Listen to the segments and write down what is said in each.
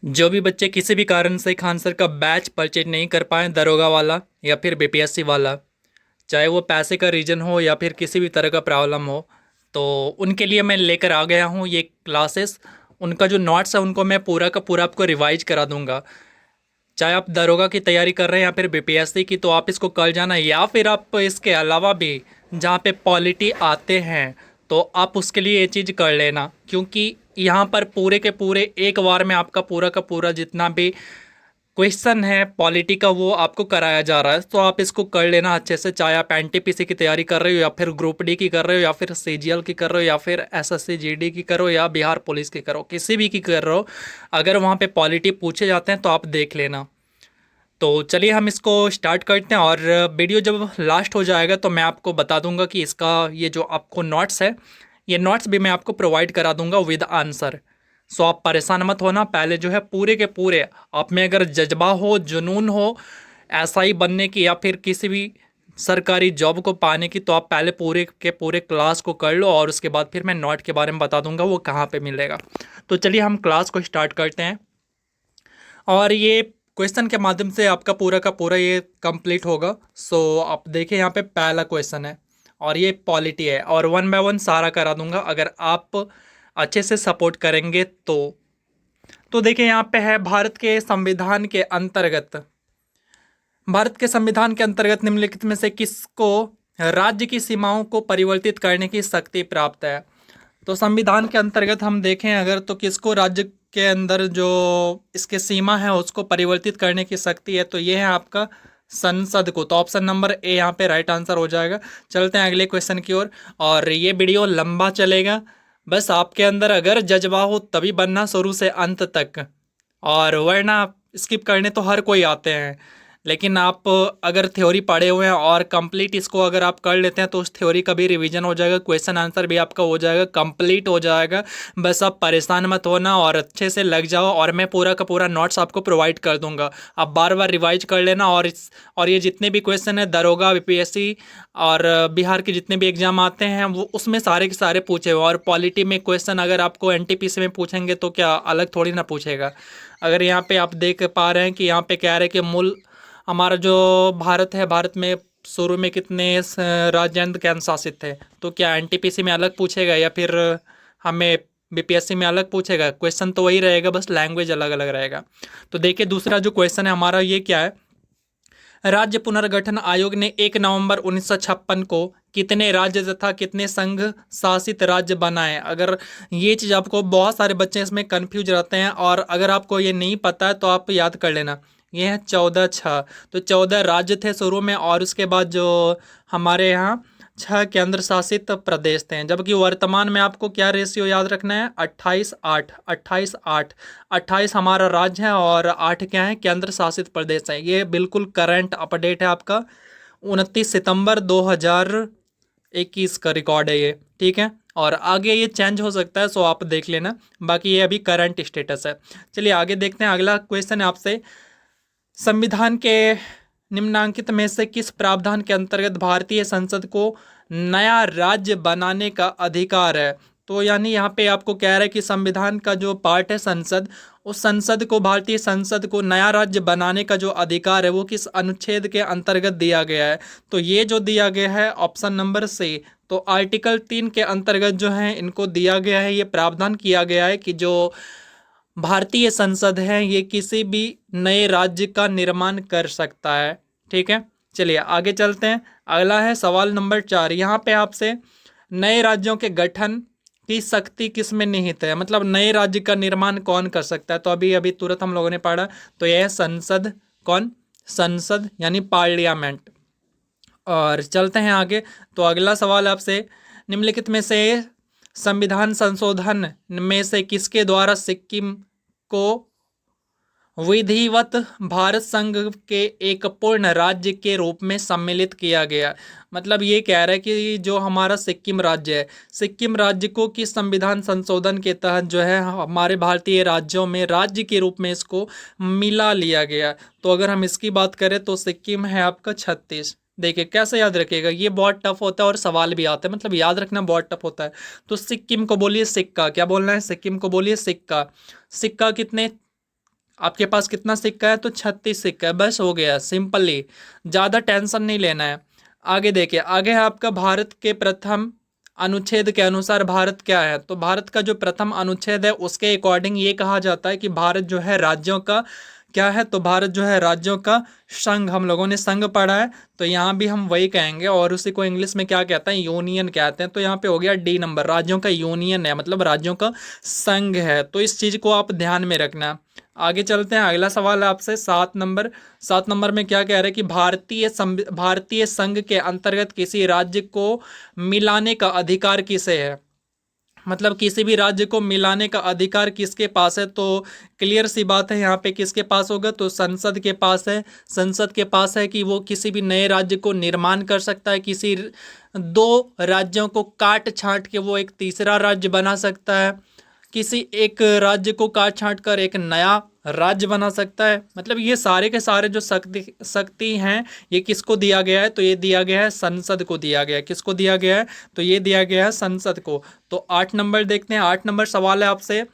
जो भी बच्चे किसी भी कारण से खान सर का बैच परचेज नहीं कर पाए, दरोगा वाला या फिर बीपीएससी वाला, चाहे वो पैसे का रीज़न हो या फिर किसी भी तरह का प्रॉब्लम हो, तो उनके लिए मैं लेकर आ गया हूँ ये क्लासेस। उनका जो नोट्स है उनको मैं पूरा का पूरा आपको रिवाइज करा दूंगा। चाहे आप दरोगा की तैयारी कर रहे हैं या फिर बीपीएससी की, तो आप इसको कर जाना, या फिर आप इसके अलावा भी जहाँ पे पॉलिटी आते हैं तो आप उसके लिए ये चीज़ कर लेना, क्योंकि यहाँ पर पूरे के पूरे एक बार में आपका पूरा का पूरा जितना भी क्वेश्चन है पॉलिटी का वो आपको कराया जा रहा है। तो आप इसको कर लेना अच्छे से, चाहे आप एनटीपीसी की तैयारी कर रहे हो या फिर ग्रुप डी की कर रहे हो या फिर सीजीएल की कर रहे हो या फिर एसएससी जीडी की करो या बिहार पुलिस की करो, किसी भी की कर रहे हो, अगर वहाँ पे पॉलिटी पूछे जाते हैं तो आप देख लेना। तो चलिए हम इसको स्टार्ट करते हैं, और वीडियो जब लास्ट हो जाएगा तो मैं आपको बता दूंगा कि इसका ये जो आपको नोट्स है, ये नोट्स भी मैं आपको प्रोवाइड करा दूंगा विद आंसर। सो आप परेशान मत होना, पहले जो है पूरे के पूरे आप में अगर जज्बा हो, जुनून हो एसआई बनने की या फिर किसी भी सरकारी जॉब को पाने की, तो आप पहले पूरे के पूरे क्लास को कर लो, और उसके बाद फिर मैं नोट के बारे में बता दूंगा वो कहाँ पे मिलेगा। तो चलिए हम क्लास को स्टार्ट करते हैं, और ये क्वेश्चन के माध्यम से आपका पूरा का पूरा ये कंप्लीट होगा। सो आप देखिए यहाँ पे पहला क्वेश्चन है और ये पॉलिटी है, और वन बाय वन सारा करा दूंगा अगर आप अच्छे से सपोर्ट करेंगे तो देखिए यहाँ पे है, भारत के संविधान के अंतर्गत निम्नलिखित में से किसको राज्य की सीमाओं को परिवर्तित करने की शक्ति प्राप्त है। तो संविधान के अंतर्गत हम देखें अगर, तो किसको राज्य के अंदर जो इसके सीमा है उसको परिवर्तित करने की शक्ति है, तो ये है आपका संसद को। तो ऑप्शन नंबर ए यहाँ पे राइट आंसर हो जाएगा। चलते हैं अगले क्वेश्चन की ओर, और ये वीडियो लंबा चलेगा, बस आपके अंदर अगर जज्बा हो तभी बनना शुरू से अंत तक, और वरना स्किप करने तो हर कोई आते हैं, लेकिन आप अगर थ्योरी पढ़े हुए हैं और कंप्लीट इसको अगर आप कर लेते हैं तो उस थ्योरी का भी रिवीजन हो जाएगा, क्वेश्चन आंसर भी आपका हो जाएगा, कंप्लीट हो जाएगा। बस आप परेशान मत होना और अच्छे से लग जाओ, और मैं पूरा का पूरा नोट्स आपको प्रोवाइड कर दूंगा। आप बार बार रिवाइज कर लेना, और ये जितने भी क्वेश्चन है दरोगा, बीपीएससी और बिहार के जितने भी एग्जाम आते हैं वो उसमें सारे के सारे पूछे हुए, और पॉलिटी में क्वेश्चन अगर आपको एनटीपीसी में पूछेंगे तो क्या अलग थोड़ी ना पूछेगा। अगर यहाँ पे आप देख पा रहे हैं कि यहाँ पे कह रहे हैं कि मूल हमारा जो भारत है, भारत में शुरू में कितने राज्य केंद्र शासित थे, तो क्या एनटीपीसी में अलग पूछेगा या फिर हमें बीपीएससी में अलग पूछेगा? क्वेश्चन तो वही रहेगा, बस लैंग्वेज अलग अलग रहेगा। तो देखिए दूसरा जो क्वेश्चन है हमारा ये क्या है, राज्य पुनर्गठन आयोग ने 1 नवंबर 1956 को कितने राज्य तथा कितने संघ शासित राज्य बनाए? अगर ये चीज़ आपको, बहुत सारे बच्चे इसमें कंफ्यूज रहते हैं, और अगर आपको ये नहीं पता है तो आप याद कर लेना, ये है 14 तो 14 राज्य थे शुरू में, और उसके बाद जो हमारे यहाँ 6 केंद्र शासित प्रदेश थे, जबकि वर्तमान में आपको क्या रेशियो याद रखना है, 28-8, 28-8, 28 हमारा राज्य है और 8 क्या है, केंद्र शासित प्रदेश है। ये बिल्कुल करंट अपडेट है आपका, 29 सितंबर 2021 का रिकॉर्ड है ये, ठीक है। और आगे ये चेंज हो सकता है, सो आप देख लेना, बाकी ये अभी करंट स्टेटस है। चलिए आगे देखते हैं, अगला क्वेश्चन है आपसे, संविधान के निम्नांकित में से किस प्रावधान के अंतर्गत भारतीय संसद को नया राज्य बनाने का अधिकार है? तो यानी यहाँ पे आपको कह रहा है कि संविधान का जो पार्ट है संसद, उस संसद को, भारतीय संसद को नया राज्य बनाने का जो अधिकार है वो किस अनुच्छेद के अंतर्गत दिया गया है? तो ये जो दिया गया है ऑप्शन नंबर सी, तो आर्टिकल 3 के अंतर्गत जो है इनको दिया गया है, ये प्रावधान किया गया है कि जो भारतीय संसद है ये किसी भी नए राज्य का निर्माण कर सकता है, ठीक है। चलिए आगे चलते हैं, अगला है सवाल नंबर 4। यहाँ पे आपसे नए राज्यों के गठन की शक्ति किस में निहित है, मतलब नए राज्य का निर्माण कौन कर सकता है? तो अभी अभी तुरंत हम लोगों ने पढ़ा, तो यह है संसद। कौन? संसद यानी पार्लियामेंट। और चलते हैं आगे, तो अगला सवाल आपसे, निम्नलिखित में से संविधान संशोधन में से किसके द्वारा सिक्किम को विधिवत भारत संघ के एक पूर्ण राज्य के रूप में सम्मिलित किया गया? मतलब ये कह रहा है कि जो हमारा सिक्किम राज्य है, सिक्किम राज्य को किस संविधान संशोधन के तहत जो है हमारे भारतीय राज्यों में राज्य के रूप में इसको मिला लिया गया? तो अगर हम इसकी बात करें तो सिक्किम है आपका 36। देखिए कैसे याद रखिएगा, ये बहुत टफ होता है और सवाल भी आते हैं, मतलब याद रखना बहुत टफ होता है। तो सिक्किम को बोलिए सिक्का, क्या बोलना है, सिक्किम को बोलिए सिक्का। सिक्का कितने आपके पास कितना सिक्का है? तो 36 सिक्का है, बस हो गया, सिंपली, ज़्यादा टेंशन नहीं लेना है। आगे देखिए, आगे है आपका भारत के प्रथम अनुच्छेद के अनुसार भारत क्या है? तो भारत का जो प्रथम अनुच्छेद है उसके अकॉर्डिंग ये कहा जाता है कि भारत जो है राज्यों का क्या है? तो भारत जो है राज्यों का संघ, हम लोगों ने संघ पढ़ा है तो यहाँ भी हम वही कहेंगे, और उसी को इंग्लिश में क्या कहते हैं? यूनियन कहते हैं। तो यहाँ पे हो गया डी नंबर, राज्यों का यूनियन है, मतलब राज्यों का संघ है। तो इस चीज को आप ध्यान में रखना। आगे चलते हैं, अगला सवाल है आपसे 7 नंबर। 7 नंबर में क्या कह रहे हैं कि भारतीय संघ के अंतर्गत किसी राज्य को मिलाने का अधिकार किसे है? मतलब किसी भी राज्य को मिलाने का अधिकार किसके पास है? तो क्लियर सी बात है, यहाँ पे किसके पास होगा? तो संसद के पास है। संसद के पास है कि वो किसी भी नए राज्य को निर्माण कर सकता है, किसी दो राज्यों को काट छांट के वो एक तीसरा राज्य बना सकता है, किसी एक राज्य को काट छांट कर एक नया राज्य बना सकता है। मतलब ये सारे के सारे जो शक्ति हैं ये किसको दिया गया है? तो ये दिया गया है संसद को दिया गया है। किसको दिया गया है? तो ये दिया गया है संसद को। तो 8 नंबर देखते हैं। 8 नंबर सवाल है आपसे,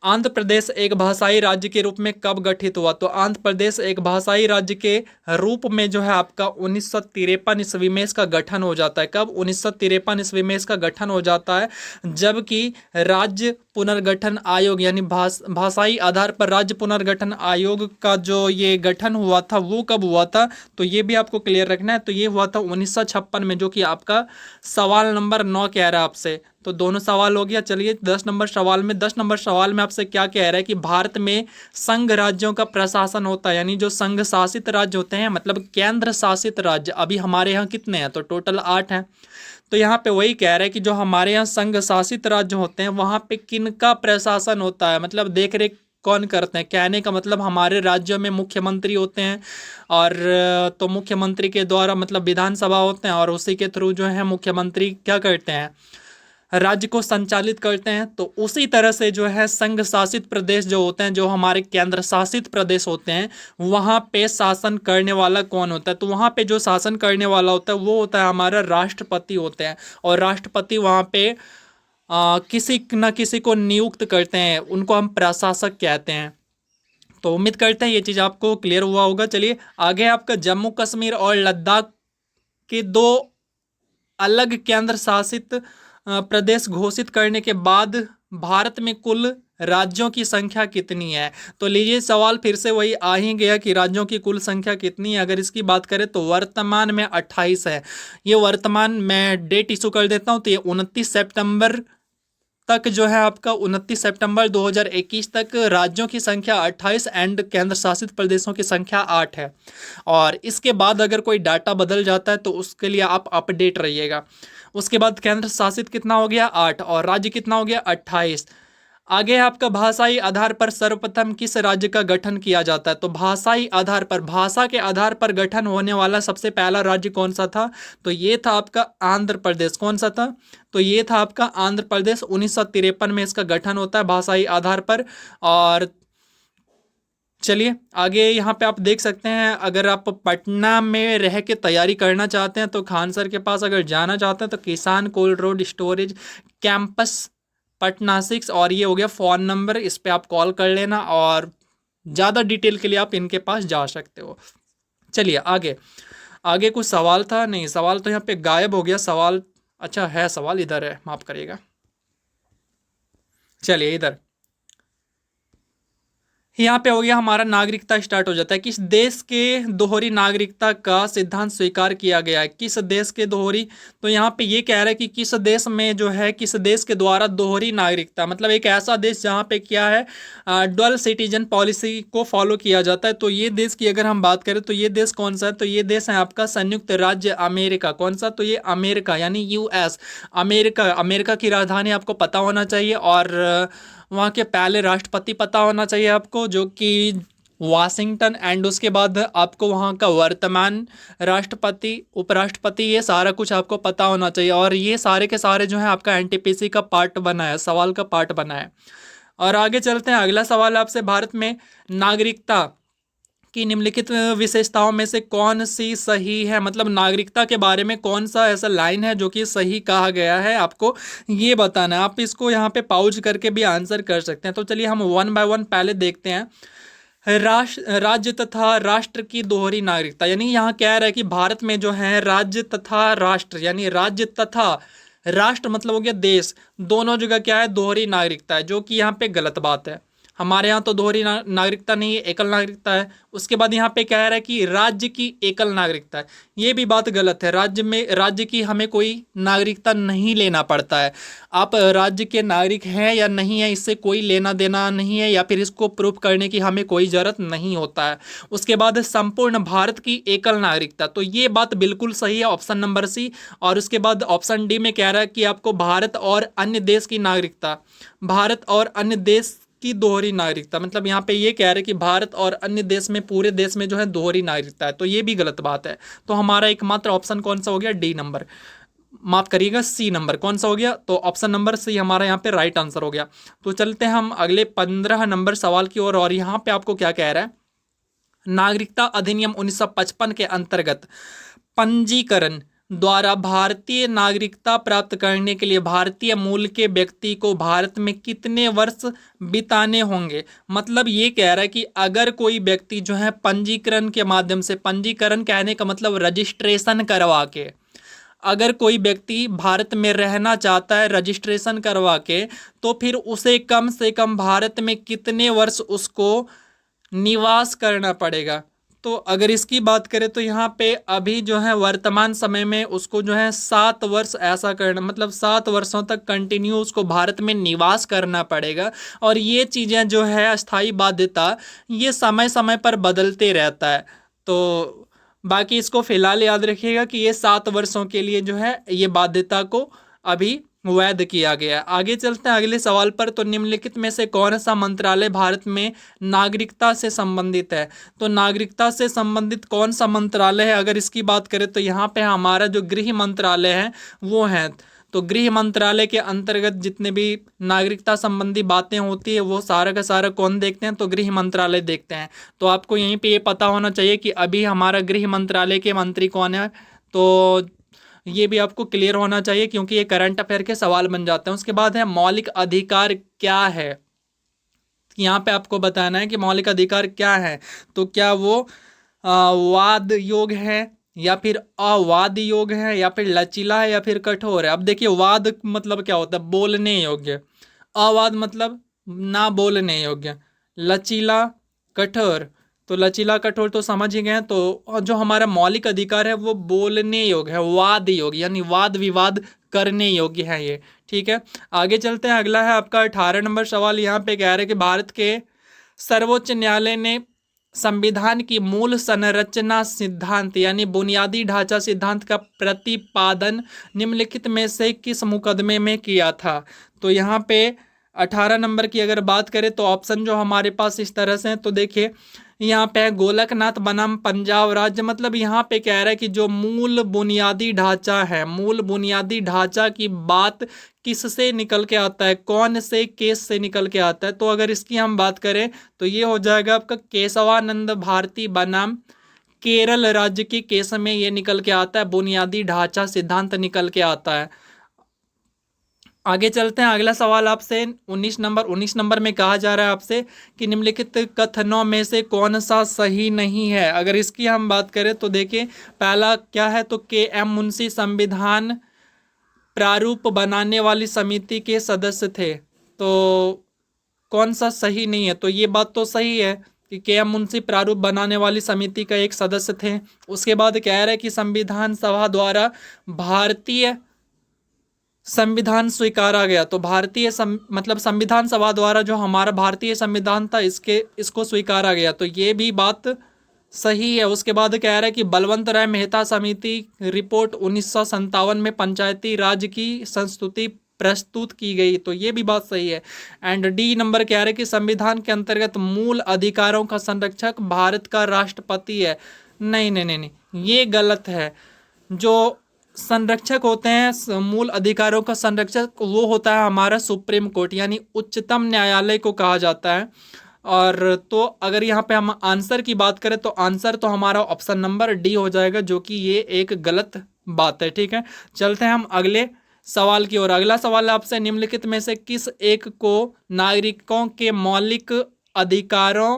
आंध्र प्रदेश एक भाषाई राज्य के रूप में कब गठित हुआ? तो आंध्र प्रदेश एक भाषाई राज्य के रूप में जो है आपका 1953 ईस्वी में इसका गठन हो जाता है। कब? 1953 ईस्वी में इसका गठन हो जाता है, जबकि राज्य पुनर्गठन आयोग यानी भाषाई आधार पर राज्य पुनर्गठन आयोग का जो ये गठन हुआ था वो कब हुआ था? तो ये भी आपको क्लियर रखना है। तो ये हुआ था 1956 में, जो कि आपका सवाल नंबर 9 कह रहा है आपसे। तो दोनों सवाल हो गया। चलिए 10 नंबर सवाल में, 10 नंबर सवाल में आपसे क्या कह रहा है कि भारत में संघ राज्यों का प्रशासन होता है, यानी जो संघ शासित राज्य होते हैं, मतलब केंद्र शासित राज्य। अभी हमारे यहाँ कितने हैं? तो टोटल 8 हैं। तो यहाँ पे वही कह रहा है कि जो हमारे यहाँ संघ शासित राज्य होते हैं वहाँ पे किनका प्रशासन होता है, मतलब देख रेख कौन करते हैं? कहने का मतलब हमारे राज्यों में मुख्यमंत्री होते हैं, और तो मुख्यमंत्री के द्वारा मतलब विधानसभा होते हैं, और उसी के थ्रू जो है मुख्यमंत्री क्या करते हैं? राज्य को संचालित करते हैं। तो उसी तरह से जो है संघ शासित प्रदेश जो होते हैं, जो हमारे केंद्र शासित प्रदेश होते हैं, वहाँ पे शासन करने वाला कौन होता है? तो वहाँ पे जो शासन करने वाला होता है वो होता है हमारा राष्ट्रपति होते हैं, और राष्ट्रपति वहाँ पे किसी न किसी को नियुक्त करते हैं, उनको हम प्रशासक कहते हैं। तो उम्मीद करते हैं ये चीज़ आपको क्लियर हुआ होगा। चलिए आगे आपका जम्मू कश्मीर और लद्दाख के दो अलग केंद्र शासित प्रदेश घोषित करने के बाद भारत में कुल राज्यों की संख्या कितनी है? तो लीजिए सवाल फिर से वही आ ही गया कि राज्यों की कुल संख्या कितनी है। अगर इसकी बात करें तो वर्तमान में 28 है। ये वर्तमान मैं डेट इशू कर देता हूँ, तो ये 29 सितंबर तक जो है आपका 29 सितंबर 2021 तक राज्यों की संख्या 28 एंड केंद्र शासित प्रदेशों की संख्या 8 है। और इसके बाद अगर कोई डाटा बदल जाता है तो उसके लिए आप अपडेट रहिएगा। उसके बाद केंद्र शासित कितना हो गया? 8, और राज्य कितना हो गया? 28। आगे है आपका भाषाई आधार पर सर्वप्रथम किस राज्य का गठन किया जाता है? तो भाषाई आधार पर, भाषा के आधार पर गठन होने वाला सबसे पहला राज्य कौन सा था? तो ये था आपका आंध्र प्रदेश। कौन सा था? तो ये था आपका आंध्र प्रदेश। 1953 में इसका गठन होता है भाषाई आधार पर। और चलिए आगे यहाँ पे आप देख सकते हैं, अगर आप पटना में रह के तैयारी करना चाहते हैं तो खान सर के पास अगर जाना चाहते हैं तो किसान cold road storage campus Patna 6, और ये हो गया फ़ोन नंबर, इस पे आप कॉल कर लेना और ज़्यादा डिटेल के लिए आप इनके पास जा सकते हो। चलिए आगे, आगे कुछ सवाल था? नहीं, सवाल तो यहाँ पे गायब हो गया। सवाल, अच्छा है सवाल, इधर है, माफ़ करिएगा। चलिए इधर, यहाँ पे हो गया हमारा नागरिकता स्टार्ट हो जाता है। किस देश के दोहरी नागरिकता का सिद्धांत स्वीकार किया गया है? किस देश के दोहरी? तो यहाँ पे ये कह रहा है कि किस देश में जो है, किस देश के द्वारा दोहरी नागरिकता, मतलब एक ऐसा देश जहाँ पे क्या है, डुअल सिटीजन पॉलिसी को फॉलो किया जाता है। तो ये देश की अगर हम बात करें तो ये देश कौन सा है? तो ये देश है आपका संयुक्त राज्य अमेरिका। कौन सा? तो ये अमेरिका यानी यूएस, अमेरिका। अमेरिका की राजधानी आपको पता होना चाहिए, और वहाँ के पहले राष्ट्रपति पता होना चाहिए आपको, जो कि वाशिंगटन। एंड उसके बाद आपको वहाँ का वर्तमान राष्ट्रपति, उपराष्ट्रपति, ये सारा कुछ आपको पता होना चाहिए। और ये सारे के सारे जो है आपका एनटीपीसी का पार्ट बना है, सवाल का पार्ट बना है। और आगे चलते हैं, अगला सवाल आपसे, भारत में नागरिकता की निम्नलिखित विशेषताओं में से कौन सी सही है? मतलब नागरिकता के बारे में कौन सा ऐसा लाइन है जो कि सही कहा गया है, आपको ये बताना है। आप इसको यहाँ पे पाउज करके भी आंसर कर सकते हैं। तो चलिए हम वन बाय वन पहले देखते हैं। राज्य तथा राष्ट्र की दोहरी नागरिकता, यानी यहाँ कह रहा है कि भारत में जो है राज्य तथा राष्ट्र, यानी राज्य तथा राष्ट्र मतलब हो गया देश, दोनों जगह क्या है दोहरी नागरिकता है, जो कि यहाँ पे गलत बात है। हमारे यहाँ तो दोहरी नागरिकता नहीं है, एकल नागरिकता है। उसके बाद यहाँ पे कह रहा है कि राज्य की एकल नागरिकता है, ये भी बात गलत है। राज्य की हमें कोई नागरिकता नहीं लेना पड़ता है। आप राज्य के नागरिक हैं या नहीं है, इससे कोई लेना देना नहीं है, या फिर इसको प्रूफ करने की हमें कोई जरूरत नहीं होता है। उसके बाद संपूर्ण भारत की एकल नागरिकता, तो ये बात बिल्कुल सही है, ऑप्शन नंबर सी। और उसके बाद ऑप्शन डी में कह रहा है कि आपको भारत और अन्य देश की नागरिकता, भारत और अन्य देश की दोहरी नागरिकता, मतलब यहाँ पे ये कह रहे हैं कि भारत और अन्य देश में, पूरे देश में जो है दोहरी नागरिकता है, तो ये भी गलत बात है। तो हमारा एकमात्र ऑप्शन कौन सा हो गया, डी नंबर, माफ करिएगा सी नंबर, कौन सा हो गया, तो ऑप्शन नंबर सी हमारा यहाँ पे राइट आंसर हो गया। तो चलते हैं हम अगले 15 नंबर सवाल की ओर। और यहाँ पे आपको क्या कह रहा है, नागरिकता अधिनियम 1955 के अंतर्गत पंजीकरण द्वारा भारतीय नागरिकता प्राप्त करने के लिए भारतीय मूल के व्यक्ति को भारत में कितने वर्ष बिताने होंगे। मतलब ये कह रहा है कि अगर कोई व्यक्ति जो है पंजीकरण के माध्यम से, पंजीकरण कहने का मतलब रजिस्ट्रेशन करवा के, अगर कोई व्यक्ति भारत में रहना चाहता है रजिस्ट्रेशन करवा के, तो फिर उसे कम से कम भारत में कितने वर्ष उसको निवास करना पड़ेगा। तो अगर इसकी बात करें तो यहाँ पे अभी जो है वर्तमान समय में उसको जो है 7 वर्ष ऐसा करना, मतलब 7 वर्षों तक कंटिन्यू उसको भारत में निवास करना पड़ेगा। और ये चीज़ें जो है अस्थाई बाध्यता, ये समय समय पर बदलते रहता है। तो बाकी इसको फिलहाल याद रखिएगा कि ये 7 वर्षों के लिए जो है ये बाध्यता को अभी वैध किया गया। आगे चलते हैं अगले सवाल पर। तो निम्नलिखित में से कौन सा मंत्रालय भारत में नागरिकता से संबंधित है। तो नागरिकता से संबंधित कौन सा मंत्रालय है, अगर इसकी बात करें तो यहाँ पे हमारा जो गृह मंत्रालय है वो है। तो गृह मंत्रालय के अंतर्गत जितने भी नागरिकता संबंधी बातें होती है वो सारा का सारा कौन देखते हैं, तो गृह मंत्रालय देखते हैं। तो आपको यहीं पे ये पता होना चाहिए कि अभी हमारा गृह मंत्रालय के मंत्री कौन है, तो ये भी आपको क्लियर होना चाहिए क्योंकि ये करंट अफेयर के सवाल बन जाते हैं। उसके बाद है मौलिक अधिकार क्या है, यहाँ पे आपको बताना है कि मौलिक अधिकार क्या है। तो क्या वो वाद योग्य है, या फिर अवाद योग्य है, या फिर लचीला है, या फिर कठोर है। अब देखिए वाद मतलब क्या होता है, बोलने योग्य, अवाद मतलब ना बोलने योग्य, लचीला कठोर। तो लचीला कठोर तो समझ ही गए। तो जो हमारा मौलिक अधिकार है वो बोलने योग्य है, वाद योग्य, यानी वाद विवाद करने योग्य है ये। ठीक है, आगे चलते हैं। अगला है आपका 18 नंबर सवाल। यहाँ पे कह रहे हैं कि भारत के सर्वोच्च न्यायालय ने संविधान की मूल संरचना सिद्धांत यानी बुनियादी ढांचा सिद्धांत का प्रतिपादन निम्नलिखित में से किस मुकदमे में किया था। तो यहाँ पे 18 नंबर की अगर बात करें तो ऑप्शन जो हमारे पास इस तरह से हैं। तो देखिए यहाँ पे है गोलकनाथ बनाम पंजाब राज्य, मतलब यहाँ पे कह रहा है कि जो मूल बुनियादी ढांचा है, मूल बुनियादी ढांचा की बात किससे निकल के आता है, कौन से केस से निकल के आता है। तो अगर इसकी हम बात करें तो ये हो जाएगा आपका केशवानंद भारती बनाम केरल राज्य के केस में ये निकल के आता है, बुनियादी ढांचा सिद्धांत निकल के आता है। आगे चलते हैं। अगला सवाल आपसे 19 नंबर में कहा जा रहा है आपसे कि निम्नलिखित कथनों में से कौन सा सही नहीं है। अगर इसकी हम बात करें तो देखिए पहला क्या है, तो के.एम. मुंशी संविधान प्रारूप बनाने वाली समिति के सदस्य थे। तो कौन सा सही नहीं है, तो ये बात तो सही है कि के.एम. मुंशी प्रारूप बनाने वाली समिति का एक सदस्य थे। उसके बाद कह रहे हैं कि संविधान सभा द्वारा भारतीय संविधान स्वीकारा गया। तो मतलब संविधान सभा द्वारा जो हमारा भारतीय संविधान था इसको स्वीकारा गया, तो ये भी बात सही है। उसके बाद कह रहा है कि बलवंत राय मेहता समिति रिपोर्ट 1957 में पंचायती राज की संस्तुति प्रस्तुत की गई, तो ये भी बात सही है। एंड डी नंबर कह रहा है कि संविधान के अंतर्गत मूल अधिकारों का संरक्षक भारत का राष्ट्रपति है। नहीं नहीं नहीं नहीं, ये गलत है। जो संरक्षक होते हैं मूल अधिकारों का संरक्षक, वो होता है हमारा सुप्रीम कोर्ट यानी उच्चतम न्यायालय को कहा जाता है। और तो अगर यहाँ पे हम आंसर की बात करें तो आंसर तो हमारा ऑप्शन नंबर डी हो जाएगा, जो कि ये एक गलत बात है। ठीक है, चलते हैं हम अगले सवाल की ओर। अगला सवाल आपसे निम्नलिखित में से किस एक को नागरिकों के मौलिक अधिकारों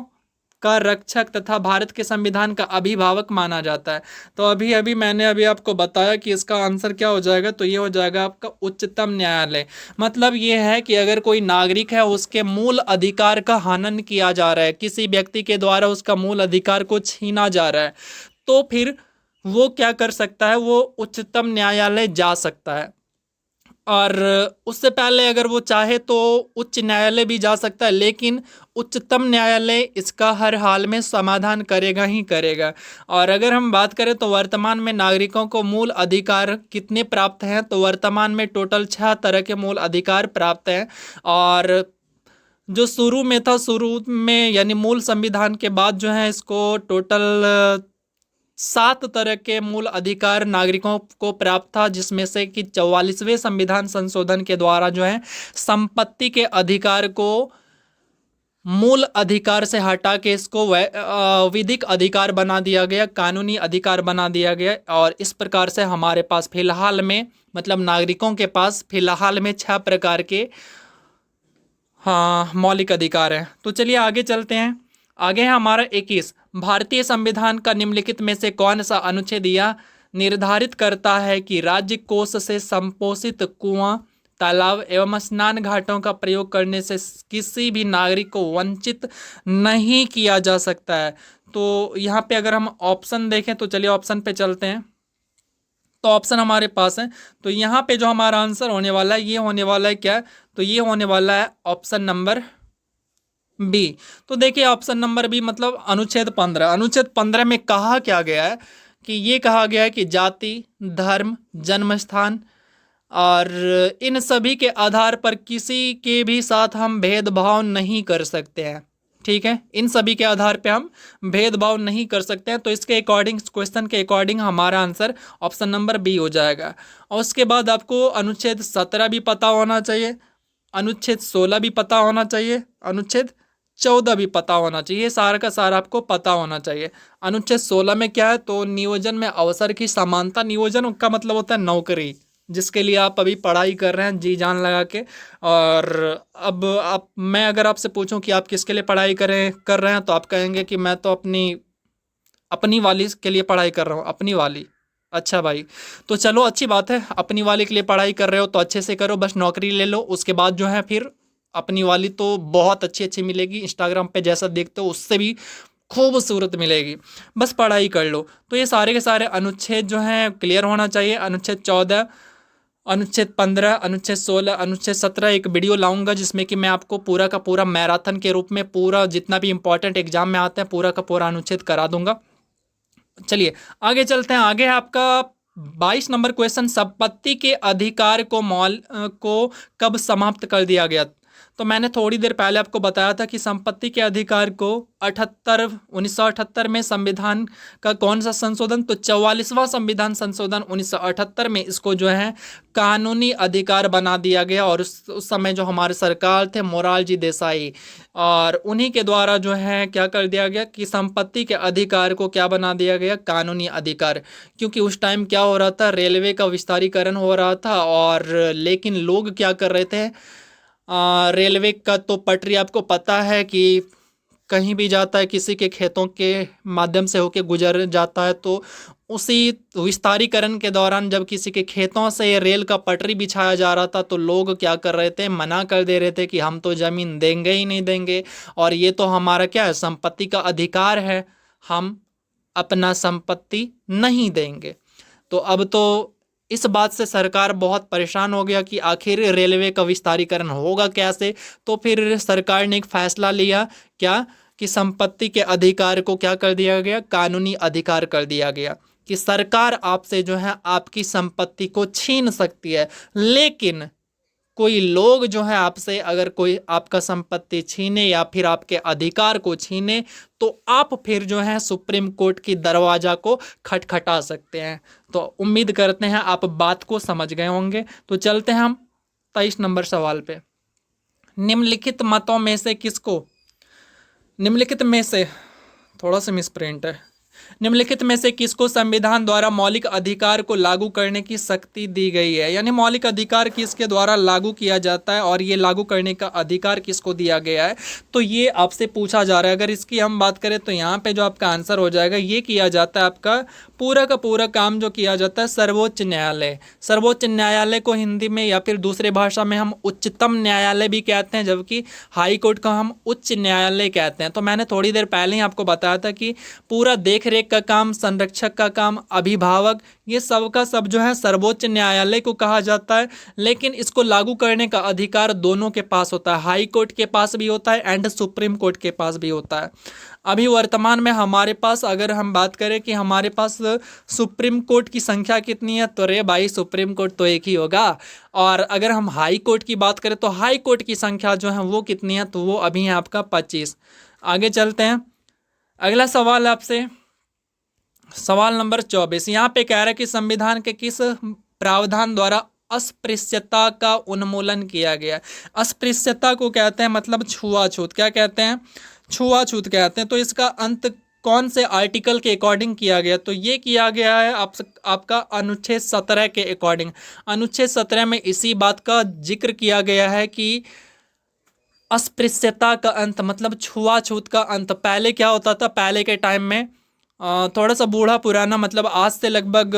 का रक्षक तथा भारत के संविधान का अभिभावक माना जाता है। तो अभी मैंने आपको बताया कि इसका आंसर क्या हो जाएगा, तो ये हो जाएगा आपका उच्चतम न्यायालय। मतलब ये है कि अगर कोई नागरिक है उसके मूल अधिकार का हनन किया जा रहा है, किसी व्यक्ति के द्वारा उसका मूल अधिकार को छीना जा रहा है, तो फिर वो क्या कर सकता है, वो उच्चतम न्यायालय जा सकता है। और उससे पहले अगर वो चाहे तो उच्च न्यायालय भी जा सकता है, लेकिन उच्चतम न्यायालय इसका हर हाल में समाधान करेगा ही करेगा। और अगर हम बात करें तो वर्तमान में नागरिकों को मूल अधिकार कितने प्राप्त हैं, तो वर्तमान में टोटल 6 तरह के मूल अधिकार प्राप्त हैं। और जो शुरू में था, शुरू में यानी मूल संविधान के बाद जो है इसको टोटल 7 तरह के मूल अधिकार नागरिकों को प्राप्त था, जिसमें से कि 44वें संविधान संशोधन के द्वारा जो है संपत्ति के अधिकार को मूल अधिकार से हटा के इसको विधिक अधिकार बना दिया गया, कानूनी अधिकार बना दिया गया। और इस प्रकार से हमारे पास फिलहाल में, मतलब नागरिकों के पास फिलहाल में 6 प्रकार के मौलिक अधिकार हैं। तो चलिए आगे चलते हैं। आगे है हमारा 21। भारतीय संविधान का निम्नलिखित में से कौन सा अनुच्छेद यह निर्धारित करता है कि राज्य कोष से संपोषित कुआं, तालाब एवं स्नान घाटों का प्रयोग करने से किसी भी नागरिक को वंचित नहीं किया जा सकता है। तो यहाँ पे अगर हम ऑप्शन देखें तो चलिए ऑप्शन पे चलते हैं। तो ऑप्शन हमारे पास है, तो यहाँ पे जो हमारा आंसर होने वाला है, ये होने वाला है क्या, तो ये होने वाला है ऑप्शन नंबर बी। तो देखिए ऑप्शन नंबर बी मतलब अनुच्छेद 15। अनुच्छेद 15 में कहा क्या गया है कि ये कहा गया है कि जाति, धर्म, जन्म स्थान और इन सभी के आधार पर किसी के भी साथ हम भेदभाव नहीं कर सकते हैं। ठीक है, इन सभी के आधार पे हम भेदभाव नहीं कर सकते हैं। तो इसके अकॉर्डिंग, क्वेश्चन के अकॉर्डिंग हमारा आंसर ऑप्शन नंबर बी हो जाएगा। और उसके बाद आपको अनुच्छेद 17 भी पता होना चाहिए, अनुच्छेद 16 भी पता होना चाहिए, अनुच्छेद 14 भी पता होना चाहिए। ये सारा का सारा आपको पता होना चाहिए। अनुच्छेद 16 में क्या है, तो नियोजन में अवसर की समानता। नियोजन का मतलब होता है नौकरी, जिसके लिए आप अभी पढ़ाई कर रहे हैं जी जान लगा के। और अब मैं अगर आपसे पूछूं कि आप किसके लिए पढ़ाई कर रहे हैं, तो आप कहेंगे कि मैं तो अपनी वाली के लिए पढ़ाई कर रहा हूँ। अपनी वाली, अच्छा भाई, तो चलो अच्छी बात है, अपनी वाली के लिए पढ़ाई कर रहे हो तो अच्छे से करो, बस नौकरी ले लो। उसके बाद जो है फिर अपनी वाली तो बहुत अच्छी अच्छी मिलेगी, इंस्टाग्राम पे जैसा देखते हो उससे भी खूबसूरत मिलेगी, बस पढ़ाई कर लो। तो ये सारे के सारे अनुच्छेद जो हैं क्लियर होना चाहिए। अनुच्छेद 14, अनुच्छेद 15, अनुच्छेद 16, अनुच्छेद 17 एक वीडियो लाऊंगा जिसमें कि मैं आपको पूरा का पूरा मैराथन के रूप में पूरा जितना भी इंपॉर्टेंट एग्जाम में आता है पूरा का पूरा अनुच्छेद करा दूंगा। चलिए आगे चलते हैं। आगे है आपका 22 नंबर क्वेश्चन, संपत्ति के अधिकार को कब समाप्त कर दिया गया। तो मैंने थोड़ी देर पहले आपको बताया था कि संपत्ति के अधिकार को 1978 में संविधान का कौन सा संशोधन, तो 44वां संविधान संशोधन 1978 में इसको जो है कानूनी अधिकार बना दिया गया। और उस समय जो हमारे सरकार थे मोरारजी देसाई, और उन्हीं के द्वारा जो है क्या कर दिया गया कि संपत्ति के अधिकार को क्या बना दिया गया, कानूनी अधिकार। क्योंकि उस टाइम क्या हो रहा था, रेलवे का विस्तारीकरण हो रहा था, और लेकिन लोग क्या कर रहे थे, रेलवे का तो पटरी आपको पता है कि कहीं भी जाता है, किसी के खेतों के माध्यम से होके गुजर जाता है। तो उसी विस्तारीकरण के दौरान जब किसी के खेतों से रेल का पटरी बिछाया जा रहा था, तो लोग क्या कर रहे थे, मना कर दे रहे थे कि हम तो ज़मीन देंगे ही नहीं देंगे, और ये तो हमारा क्या है, संपत्ति का अधिकार है, हम अपना संपत्ति नहीं देंगे। तो अब तो इस बात से सरकार बहुत परेशान हो गया कि आखिर रेलवे का विस्तारीकरण होगा कैसे। तो फिर सरकार ने एक फैसला लिया, क्या कि संपत्ति के अधिकार को क्या कर दिया गया, कानूनी अधिकार कर दिया गया, कि सरकार आपसे जो है आपकी संपत्ति को छीन सकती है, लेकिन कोई लोग जो है आपसे अगर कोई आपका संपत्ति छीने या फिर आपके अधिकार को छीने, तो आप फिर जो है सुप्रीम कोर्ट की दरवाजा को खटखटा सकते हैं। तो उम्मीद करते हैं आप बात को समझ गए होंगे। तो चलते हैं हम 23 नंबर सवाल पे। निम्नलिखित मतों में से किसको, निम्नलिखित में से, थोड़ा सा मिसप्रिंट है, निम्नलिखित में से किसको संविधान द्वारा मौलिक अधिकार को लागू करने की शक्ति दी गई है? यानी मौलिक अधिकार किसके द्वारा लागू किया जाता है और ये लागू करने का अधिकार किसको दिया गया है, तो ये आपसे पूछा जा रहा है। अगर इसकी हम बात करें तो यहाँ पे जो आपका आंसर हो जाएगा, ये किया जाता है आपका पूरा का पूरा काम जो किया जाता है सर्वोच्च न्यायालय। सर्वोच्च न्यायालय को हिंदी में या फिर दूसरे भाषा में हम उच्चतम न्यायालय भी कहते हैं, जबकि हाई कोर्ट का हम उच्च न्यायालय कहते हैं। तो मैंने थोड़ी देर पहले ही आपको बताया था कि पूरा देख रेख का काम, संरक्षक का काम, अभिभावक, ये सब का सब जो है सर्वोच्च न्यायालय को कहा जाता है। लेकिन इसको लागू करने का अधिकार दोनों के पास होता है, हाई कोर्ट के पास भी होता है एंड सुप्रीम कोर्ट के पास भी होता है। अभी वर्तमान में हमारे पास अगर हम बात करें कि हमारे पास सुप्रीम कोर्ट की संख्या कितनी है, तो रे भाई सुप्रीम कोर्ट तो एक ही होगा। और अगर हम हाई कोर्ट की बात करें तो हाई कोर्ट की संख्या जो है वो कितनी है, तो वो अभी है आपका 25। आगे चलते हैं, अगला सवाल आपसे, सवाल नंबर 24। यहाँ पे कह रहा है कि संविधान के किस प्रावधान द्वारा अस्पृश्यता का उन्मूलन किया गया? अस्पृश्यता को कहते हैं मतलब छुआछूत। क्या कहते हैं? छुआछूत कहते हैं। तो इसका अंत कौन से आर्टिकल के अकॉर्डिंग किया गया? तो ये किया गया है आपका अनुच्छेद 17 के अकॉर्डिंग। अनुच्छेद 17 में इसी बात का जिक्र किया गया है कि अस्पृश्यता का अंत मतलब छुआछूत का अंत। पहले क्या होता था, पहले के टाइम में थोड़ा सा बूढ़ा पुराना मतलब आज से लगभग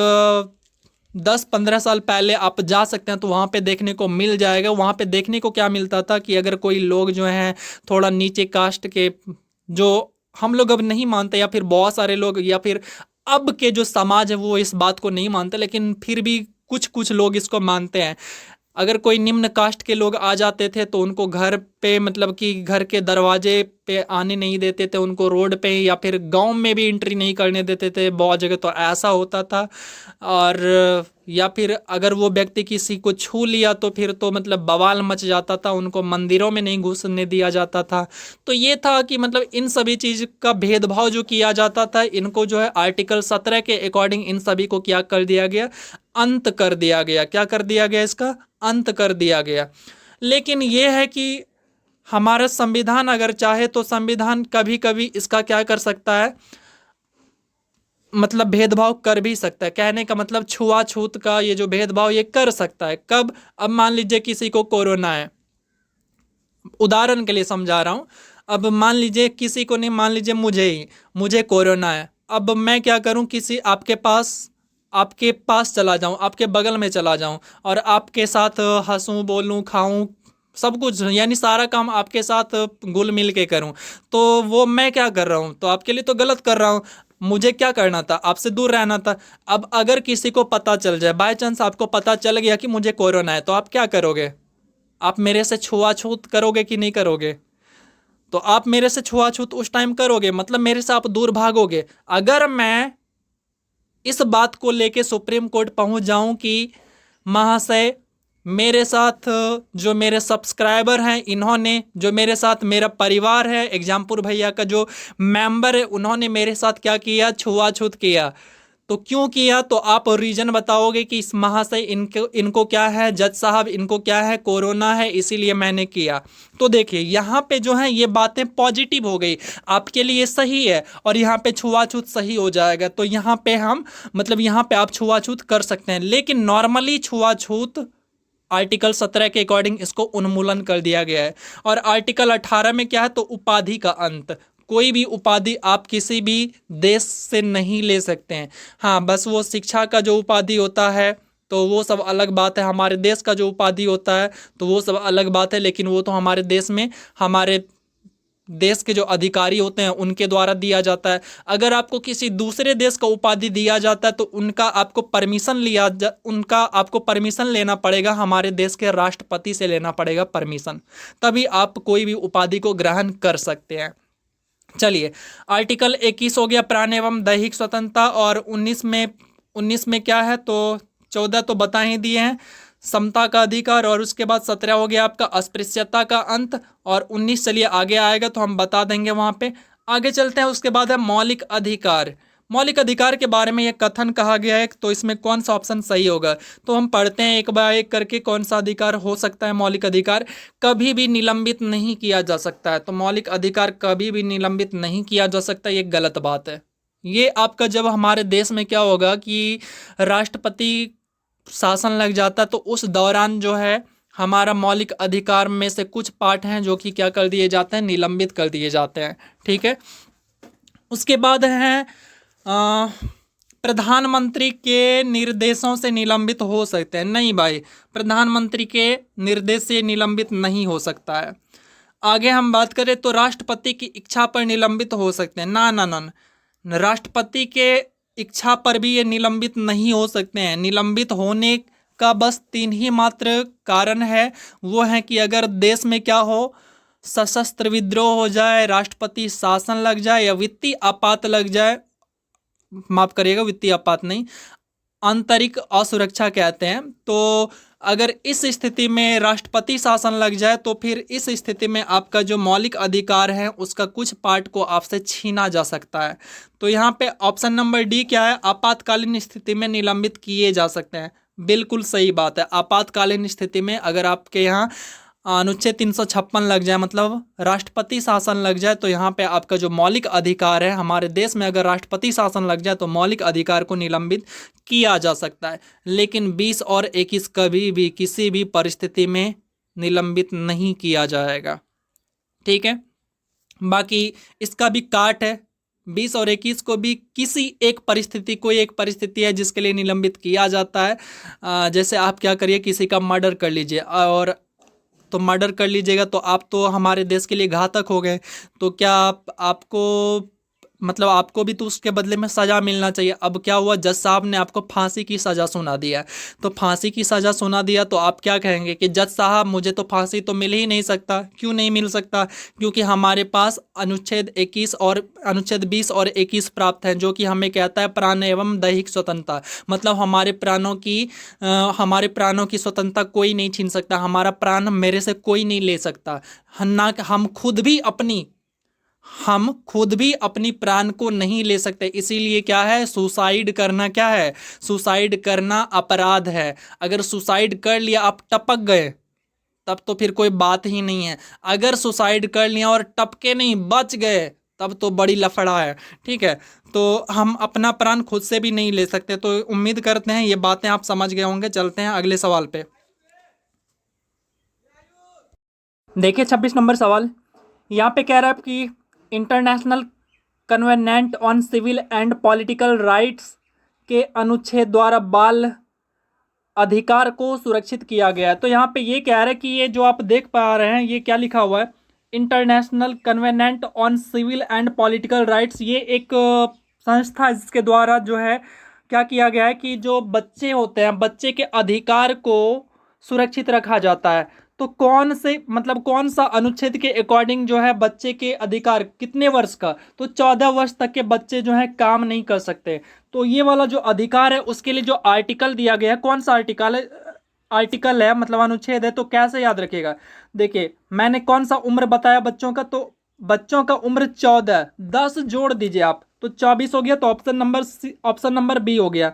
10-15 साल पहले आप जा सकते हैं तो वहाँ पे देखने को मिल जाएगा। वहाँ पे देखने को क्या मिलता था कि अगर कोई लोग जो हैं थोड़ा नीचे कास्ट के, जो हम लोग अब नहीं मानते या फिर बहुत सारे लोग या फिर अब के जो समाज है वो इस बात को नहीं मानते, लेकिन फिर भी कुछ कुछ लोग इसको मानते हैं। अगर कोई निम्न कास्ट के लोग आ जाते थे तो उनको घर पे मतलब कि घर के दरवाजे पे आने नहीं देते थे, उनको रोड पे या फिर गांव में भी एंट्री नहीं करने देते थे। बहुत जगह तो ऐसा होता था। और या फिर अगर वो व्यक्ति किसी को छू लिया तो फिर तो मतलब बवाल मच जाता था, उनको मंदिरों में नहीं घुसने दिया जाता था। तो ये था कि मतलब इन सभी चीज़ का भेदभाव जो किया जाता था, इनको जो है आर्टिकल 17 के अकॉर्डिंग इन सभी को क्या कर दिया गया, अंत कर दिया गया। क्या कर दिया गया? इसका अंत कर दिया गया। लेकिन ये है कि हमारा संविधान अगर चाहे तो संविधान कभी कभी इसका क्या कर सकता है, मतलब भेदभाव कर भी सकता है। कहने का मतलब छुआछूत का ये जो भेदभाव ये कर सकता है। कब? अब मान लीजिए किसी को कोरोना है, उदाहरण के लिए समझा रहा हूँ। अब मान लीजिए किसी को नहीं, मान लीजिए मुझे कोरोना है। अब मैं क्या करूँ, किसी आपके पास चला जाऊं, आपके बगल में चला जाऊं और आपके साथ हंसूं, बोलूं, खाऊं, सब कुछ यानी सारा काम आपके साथ घुल मिल के करूं, तो वो मैं क्या कर रहा हूं, तो आपके लिए तो गलत कर रहा हूं। मुझे क्या करना था, आपसे दूर रहना था। अब अगर किसी को पता चल जाए, बाय चांस आपको पता चल गया कि मुझे कोरोना है, तो आप क्या करोगे? आप मेरे से छुआछूत करोगे कि नहीं करोगे? तो आप मेरे से छुआछूत उस टाइम करोगे, मतलब मेरे से आप दूर भागोगे। अगर मैं इस बात को लेके सुप्रीम कोर्ट पहुंच जाऊं कि महाशय मेरे साथ जो मेरे सब्सक्राइबर हैं, इन्होंने जो मेरे साथ मेरा परिवार है, एग्जामपुर भैया का जो मेंबर है, उन्होंने मेरे साथ क्या किया, छुआछूत किया। तो क्यों किया, तो आप रीजन बताओगे कि इस महाशय इनको क्या है, जज साहब इनको क्या है, कोरोना है, इसीलिए मैंने किया। तो देखिए यहाँ पे जो है ये बातें पॉजिटिव हो गई, आपके लिए सही है और यहाँ पे छुआछूत सही हो जाएगा। तो यहाँ पे हम मतलब यहाँ पे आप छुआछूत कर सकते हैं। लेकिन नॉर्मली छुआछूत आर्टिकल 17 के अकॉर्डिंग इसको उन्मूलन कर दिया गया है। और आर्टिकल 18 में क्या है, तो उपाधि का अंत। कोई भी उपाधि आप किसी भी देश से नहीं ले सकते हैं। हाँ, बस वो शिक्षा का जो उपाधि होता है तो वो सब अलग बात है। हमारे देश का जो उपाधि होता है तो वो सब अलग बात है, लेकिन वो तो हमारे देश में हमारे देश के जो अधिकारी होते हैं उनके द्वारा दिया जाता है। अगर आपको किसी दूसरे देश का उपाधि दिया जाता है तो उनका आपको परमिशन लेना पड़ेगा, हमारे देश के राष्ट्रपति से लेना पड़ेगा परमिशन, तभी आप कोई भी उपाधि को ग्रहण कर सकते हैं। चलिए, आर्टिकल 21 हो गया प्राण एवं दैहिक स्वतंत्रता, और 19 में क्या है, तो 14 तो बता ही दिए हैं, समता का अधिकार, और उसके बाद 17 हो गया आपका अस्पृश्यता का अंत, और 19 चलिए आगे आएगा तो हम बता देंगे वहाँ पे। आगे चलते हैं, उसके बाद है मौलिक अधिकार। मौलिक अधिकार के बारे में ये कथन कहा गया है, तो इसमें कौन सा ऑप्शन सही होगा, तो हम पढ़ते हैं एक बार एक करके। कौन सा अधिकार हो सकता है? मौलिक अधिकार कभी भी निलंबित नहीं किया जा सकता है। तो मौलिक अधिकार कभी भी निलंबित नहीं किया जा सकता, ये गलत बात है, ये आपका जब हमारे देश में क्या होगा कि राष्ट्रपति शासन लग जाता है तो उस दौरान जो है हमारा मौलिक अधिकार में से कुछ पार्ट हैं जो कि क्या कर दिए जाते हैं, निलंबित कर दिए जाते हैं। ठीक है। उसके बाद है प्रधानमंत्री के निर्देशों से निलंबित हो सकते हैं। नहीं भाई, प्रधानमंत्री के निर्देश से निलंबित नहीं हो सकता है। आगे हम बात करें तो राष्ट्रपति की इच्छा पर निलंबित हो सकते हैं। ना ना ना ना, राष्ट्रपति के इच्छा पर भी ये निलंबित नहीं हो सकते हैं। निलंबित होने का बस 3 ही मात्र कारण है, वो है कि अगर देश में क्या हो, सशस्त्र विद्रोह हो जाए, राष्ट्रपति शासन लग जाए या वित्तीय आपात लग जाए, माफ करिएगा वित्तीय आपात नहीं, आंतरिक असुरक्षा कहते हैं। तो अगर इस स्थिति में राष्ट्रपति शासन लग जाए तो फिर इस स्थिति में आपका जो मौलिक अधिकार है उसका कुछ पार्ट को आपसे छीना जा सकता है। तो यहाँ पे ऑप्शन नंबर डी क्या है, आपातकालीन स्थिति में निलंबित किए जा सकते हैं। बिल्कुल सही बात है। आपातकालीन स्थिति में अगर आपके यहाँ अनुच्छेद 356 लग जाए, मतलब राष्ट्रपति शासन लग जाए, तो यहाँ पे आपका जो मौलिक अधिकार है, हमारे देश में अगर राष्ट्रपति शासन लग जाए तो मौलिक अधिकार को निलंबित किया जा सकता है। लेकिन 20 और 21 कभी भी किसी भी परिस्थिति में निलंबित नहीं किया जाएगा। ठीक है। बाकी इसका भी काट है, 20 और 21 को भी किसी एक परिस्थिति, कोई एक परिस्थिति है जिसके लिए निलंबित किया जाता है। जैसे आप क्या करिए, किसी का मर्डर कर लीजिए, और तो मर्डर कर लीजिएगा तो आप तो हमारे देश के लिए घातक हो गए, तो क्या आपको मतलब आपको भी तो उसके बदले में सज़ा मिलना चाहिए। अब क्या हुआ, जज साहब ने आपको फांसी की सज़ा सुना दिया, तो फांसी की सज़ा सुना दिया तो आप क्या कहेंगे कि जज साहब मुझे तो फांसी तो मिल ही नहीं सकता। क्यों नहीं मिल सकता? क्योंकि हमारे पास अनुच्छेद 21 और अनुच्छेद 20 और 21 प्राप्त हैं, जो कि हमें कहता है प्राण एवं दैहिक स्वतंत्रता, मतलब हमारे प्राणों की स्वतंत्रता कोई नहीं छीन सकता, हमारा प्राण मेरे से कोई नहीं ले सकता। ना हम खुद भी अपनी प्राण को नहीं ले सकते। इसीलिए क्या है, सुसाइड करना क्या है, सुसाइड करना अपराध है। अगर सुसाइड कर लिया, आप टपक गए, तब तो फिर कोई बात ही नहीं है। अगर सुसाइड कर लिया और टपके नहीं, बच गए, तब तो बड़ी लफड़ा है। ठीक है। तो हम अपना प्राण खुद से भी नहीं ले सकते। तो उम्मीद करते हैं ये बातें आप समझ गए होंगे। चलते हैं अगले सवाल पे। देखिए 26 नंबर सवाल यहाँ पे कह रहा है कि international covenant on civil and political rights के अनुच्छेद द्वारा बाल अधिकार को सुरक्षित किया गया है। तो यहाँ पे ये कह रहा है कि ये जो आप देख पा रहे हैं, ये क्या लिखा हुआ है, international covenant on civil and political rights. ये एक संस्था है जिसके द्वारा जो है क्या किया गया है कि जो बच्चे होते हैं, बच्चे के अधिकार को सुरक्षित रखा जाता है। तो कौन से मतलब कौन सा अनुच्छेद के अकॉर्डिंग जो है बच्चे के अधिकार, कितने वर्ष का, तो 14 वर्ष तक के बच्चे जो है काम नहीं कर सकते। तो ये वाला जो अधिकार है उसके लिए जो आर्टिकल दिया गया है, कौन सा आर्टिकल है मतलब अनुच्छेद है, तो कैसे याद रखिएगा। देखिए मैंने कौन सा उम्र बताया बच्चों का, तो बच्चों का उम्र 14, 10 जोड़ दीजिए आप तो 24 हो गया। तो ऑप्शन नंबर बी हो गया।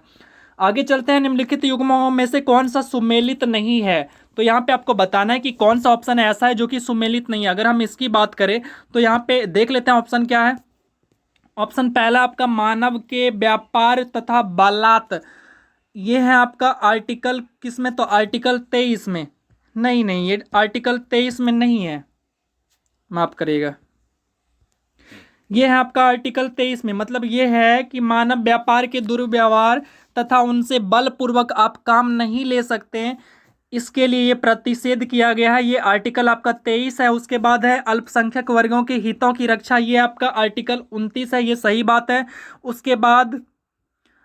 आगे चलते हैं, निम्नलिखित युग्मों में से कौन सा सुमेलित नहीं है। तो यहाँ पे आपको बताना है कि कौन सा ऑप्शन ऐसा है जो कि सुमेलित नहीं है। अगर हम इसकी बात करें तो यहाँ पे देख लेते हैं ऑप्शन क्या है। ऑप्शन पहला आपका मानव के व्यापार तथा बलात्, ये है आपका आर्टिकल किस में, तो आर्टिकल 23 में। नहीं, ये आर्टिकल 23 में नहीं है, माफ करिएगा, ये है आपका आर्टिकल 23 में। मतलब ये है कि मानव व्यापार के दुर्व्यवहार तथा उनसे बलपूर्वक आप काम नहीं ले सकते हैं, इसके लिए ये प्रतिषेध किया गया है। ये आर्टिकल आपका 23 है। उसके बाद है अल्पसंख्यक वर्गों के हितों की रक्षा, ये आपका आर्टिकल 29 है। ये सही बात है। उसके बाद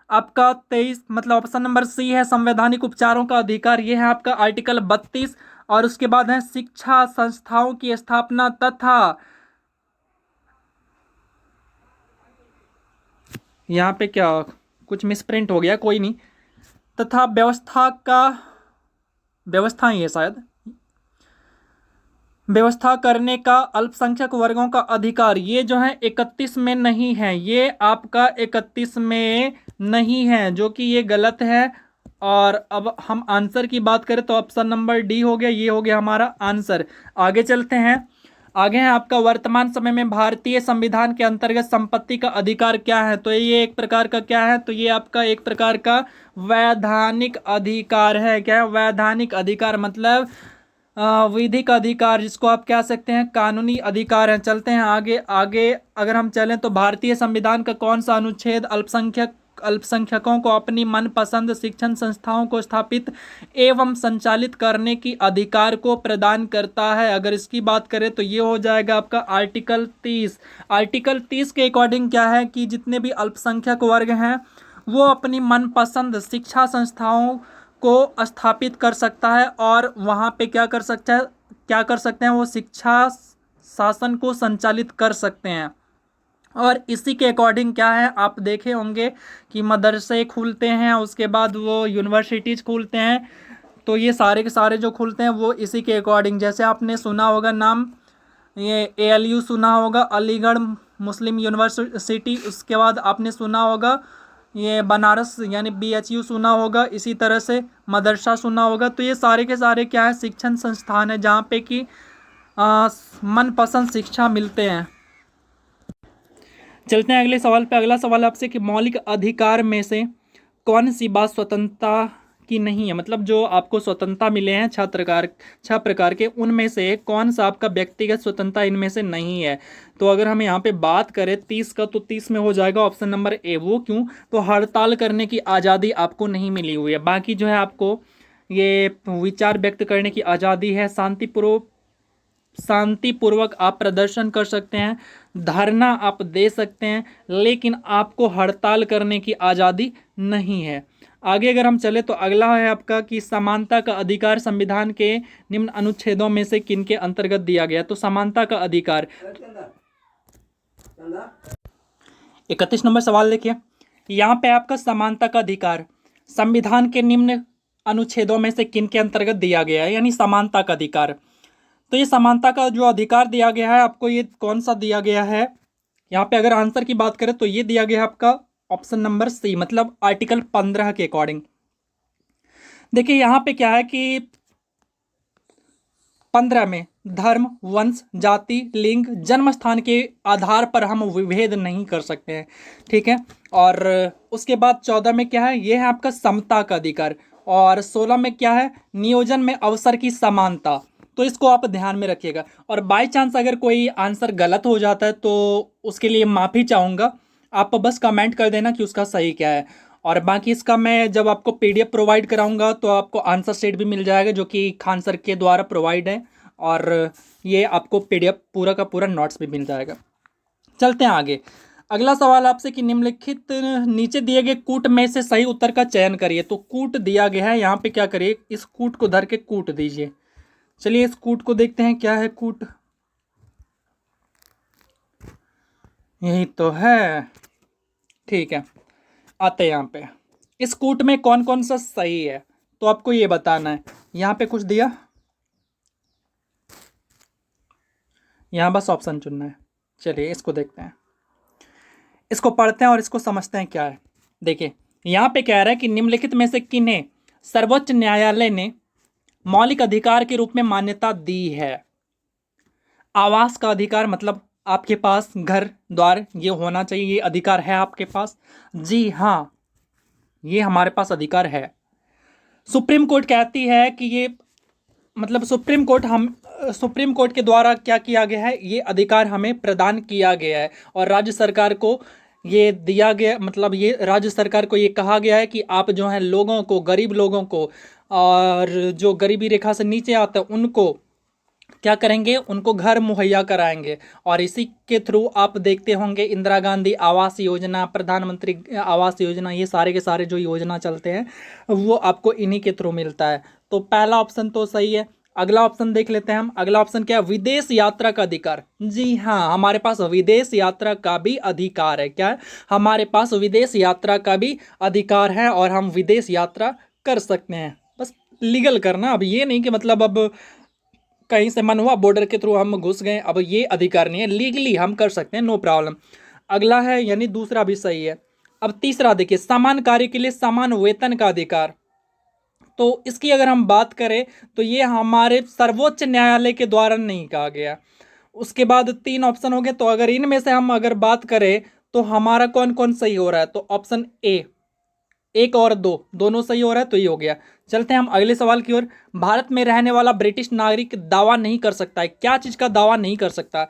आपका 23 मतलब ऑप्शन नंबर सी है संवैधानिक उपचारों का अधिकार, ये है आपका आर्टिकल 32। और उसके बाद है शिक्षा संस्थाओं की स्थापना तथा, यहाँ पे क्या कुछ मिसप्रिंट हो गया, कोई नहीं, तथा व्यवस्था ही है शायद, व्यवस्था करने का अल्पसंख्यक वर्गों का अधिकार, ये जो है 31 में नहीं है, ये आपका 31 में नहीं है, जो कि ये गलत है। और अब हम आंसर की बात करें तो ऑप्शन नंबर डी हो गया, ये हो गया हमारा आंसर। आगे चलते हैं। आगे है आपका वर्तमान समय में भारतीय संविधान के अंतर्गत संपत्ति का अधिकार क्या है। तो ये एक प्रकार का क्या है, तो ये आपका एक प्रकार का वैधानिक अधिकार है। क्या है? वैधानिक अधिकार मतलब विधिक अधिकार, जिसको आप कह सकते हैं कानूनी अधिकार है। चलते हैं आगे। आगे अगर हम चलें तो भारतीय संविधान का कौन सा अनुच्छेद अल्पसंख्यकों को अपनी मनपसंद शिक्षण संस्थाओं को स्थापित एवं संचालित करने की अधिकार को प्रदान करता है? अगर इसकी बात करें तो ये हो जाएगा आपका आर्टिकल 30। आर्टिकल 30 के अकॉर्डिंग क्या है कि जितने भी अल्पसंख्यक वर्ग हैं वो अपनी मनपसंद शिक्षा संस्थाओं को स्थापित कर सकता है और वहाँ पे क्या कर सकते हैं वो शिक्षा शासन को संचालित कर सकते हैं। और इसी के अकॉर्डिंग क्या है, आप देखे होंगे कि मदरसे खुलते हैं, उसके बाद वो यूनिवर्सिटीज़ खुलते हैं। तो ये सारे के सारे जो खुलते हैं वो इसी के अकॉर्डिंग, जैसे आपने सुना होगा नाम, ये ALU सुना होगा, अलीगढ़ मुस्लिम यूनिवर्सिटी। उसके बाद आपने सुना होगा ये बनारस यानी BHU सुना होगा। इसी तरह से मदरसा सुना होगा। तो ये सारे के सारे क्या है, शिक्षण संस्थान है जहाँ पे कि मनपसंद शिक्षा मिलते हैं। चलते हैं अगले सवाल पे। अगला सवाल आपसे कि मौलिक अधिकार में से कौन सी बात स्वतंत्रता की नहीं है। मतलब जो आपको स्वतंत्रता मिले हैं छह प्रकार के, उनमें से कौन सा आपका व्यक्तिगत स्वतंत्रता इनमें से नहीं है। तो अगर हम यहाँ पे बात करें 30 का, तो 30 में हो जाएगा ऑप्शन नंबर ए। वो क्यों? तो हड़ताल करने की आज़ादी आपको नहीं मिली हुई है। बाकी जो है आपको ये विचार व्यक्त करने की आज़ादी है, शांतिपूर्वक आप प्रदर्शन कर सकते हैं, धरना आप दे सकते हैं, लेकिन आपको हड़ताल करने की आज़ादी नहीं है। आगे अगर हम चले तो अगला है आपका कि समानता का अधिकार संविधान के निम्न अनुच्छेदों में से किन के अंतर्गत दिया गया। तो समानता का अधिकार 31 नंबर सवाल देखिए। यहाँ पे आपका समानता का अधिकार संविधान के निम्न अनुच्छेदों में से किन के अंतर्गत दिया गया है, यानी समानता का अधिकार। तो ये समानता का जो अधिकार दिया गया है आपको, ये कौन सा दिया गया है, यहाँ पे अगर आंसर की बात करें तो ये दिया गया है आपका ऑप्शन नंबर सी, मतलब आर्टिकल 15 के अकॉर्डिंग। देखिए यहाँ पे क्या है कि 15 में धर्म, वंश, जाति, लिंग, जन्म स्थान के आधार पर हम विभेद नहीं कर सकते हैं, ठीक है। और उसके बाद 14 में क्या है, ये है आपका समता का अधिकार। और 16 में क्या है, नियोजन में अवसर की समानता। तो इसको आप ध्यान में रखिएगा। और बाय चांस अगर कोई आंसर गलत हो जाता है तो उसके लिए माफ़ी चाहूँगा, आप बस कमेंट कर देना कि उसका सही क्या है। और बाकी इसका मैं जब आपको PDF प्रोवाइड कराऊंगा तो आपको आंसर सेट भी मिल जाएगा, जो कि खान सर के द्वारा प्रोवाइड है। और ये आपको PDF पूरा का पूरा नोट्स भी मिल जाएगा। चलते हैं आगे। अगला सवाल आपसे कि निम्नलिखित नीचे दिए गए कूट में से सही उत्तर का चयन करिए। तो कूट दिया गया है, यहाँ पे क्या करिए, इस कूट को धर के कूट दीजिए। चलिए इस कूट को देखते हैं क्या है कूट। यही तो है, ठीक है। आते हैं यहाँ पे, इस कूट में कौन कौन सा सही है तो आपको ये बताना है। यहाँ पे कुछ दिया, यहाँ बस ऑप्शन चुनना है। चलिए इसको देखते हैं, इसको पढ़ते हैं और इसको समझते हैं क्या है। देखिए यहाँ पे कह रहा है कि निम्नलिखित में से किन्हें सर्वोच्च न्यायालय ने मौलिक अधिकार के रूप में मान्यता दी है। आवास का अधिकार, मतलब आपके पास घर द्वार ये होना चाहिए, ये अधिकार है आपके पास। जी हाँ, ये हमारे पास अधिकार है। सुप्रीम कोर्ट कहती है कि ये, मतलब सुप्रीम कोर्ट के द्वारा क्या किया गया है, ये अधिकार हमें प्रदान किया गया है। और राज्य सरकार को ये दिया गया, मतलब ये राज्य सरकार को ये कहा गया है कि आप जो है लोगों को, गरीब लोगों को, और जो गरीबी रेखा से नीचे आते हैं उनको क्या करेंगे, उनको घर मुहैया कराएंगे। और इसी के थ्रू आप देखते होंगे इंदिरा गांधी आवास योजना, प्रधानमंत्री आवास योजना, ये सारे के सारे जो योजना चलते हैं वो आपको इन्हीं के थ्रू मिलता है। तो पहला ऑप्शन तो सही है। अगला ऑप्शन देख लेते हैं हम। अगला ऑप्शन क्या है, विदेश यात्रा का अधिकार। जी हाँ, हमारे पास विदेश यात्रा का भी अधिकार है। क्या है, हमारे पास विदेश यात्रा का भी अधिकार है और हम विदेश यात्रा कर सकते हैं। बस लीगल करना, अब ये नहीं कि मतलब अब कहीं से मन हुआ बॉर्डर के थ्रू हम घुस गए, अब ये अधिकार नहीं है, लीगली हम कर सकते हैं, नो प्रॉब्लम। अगला है, यानी दूसरा भी सही है। अब तीसरा देखिए, समान कार्य के लिए समान वेतन का अधिकार। तो इसकी अगर हम बात करें तो ये हमारे सर्वोच्च न्यायालय के द्वारा नहीं कहा गया, उसके बाद 3 ऑप्शन हो गए। तो अगर इनमें से हम अगर बात करें तो हमारा कौन कौन सही हो रहा है, तो ऑप्शन ए, 1 और 2 दोनों सही हो रहा है, तो ये हो गया। चलते हैं हम अगले सवाल की ओर। भारत में रहने वाला ब्रिटिश नागरिक दावा नहीं कर सकता है, क्या चीज का दावा नहीं कर सकता?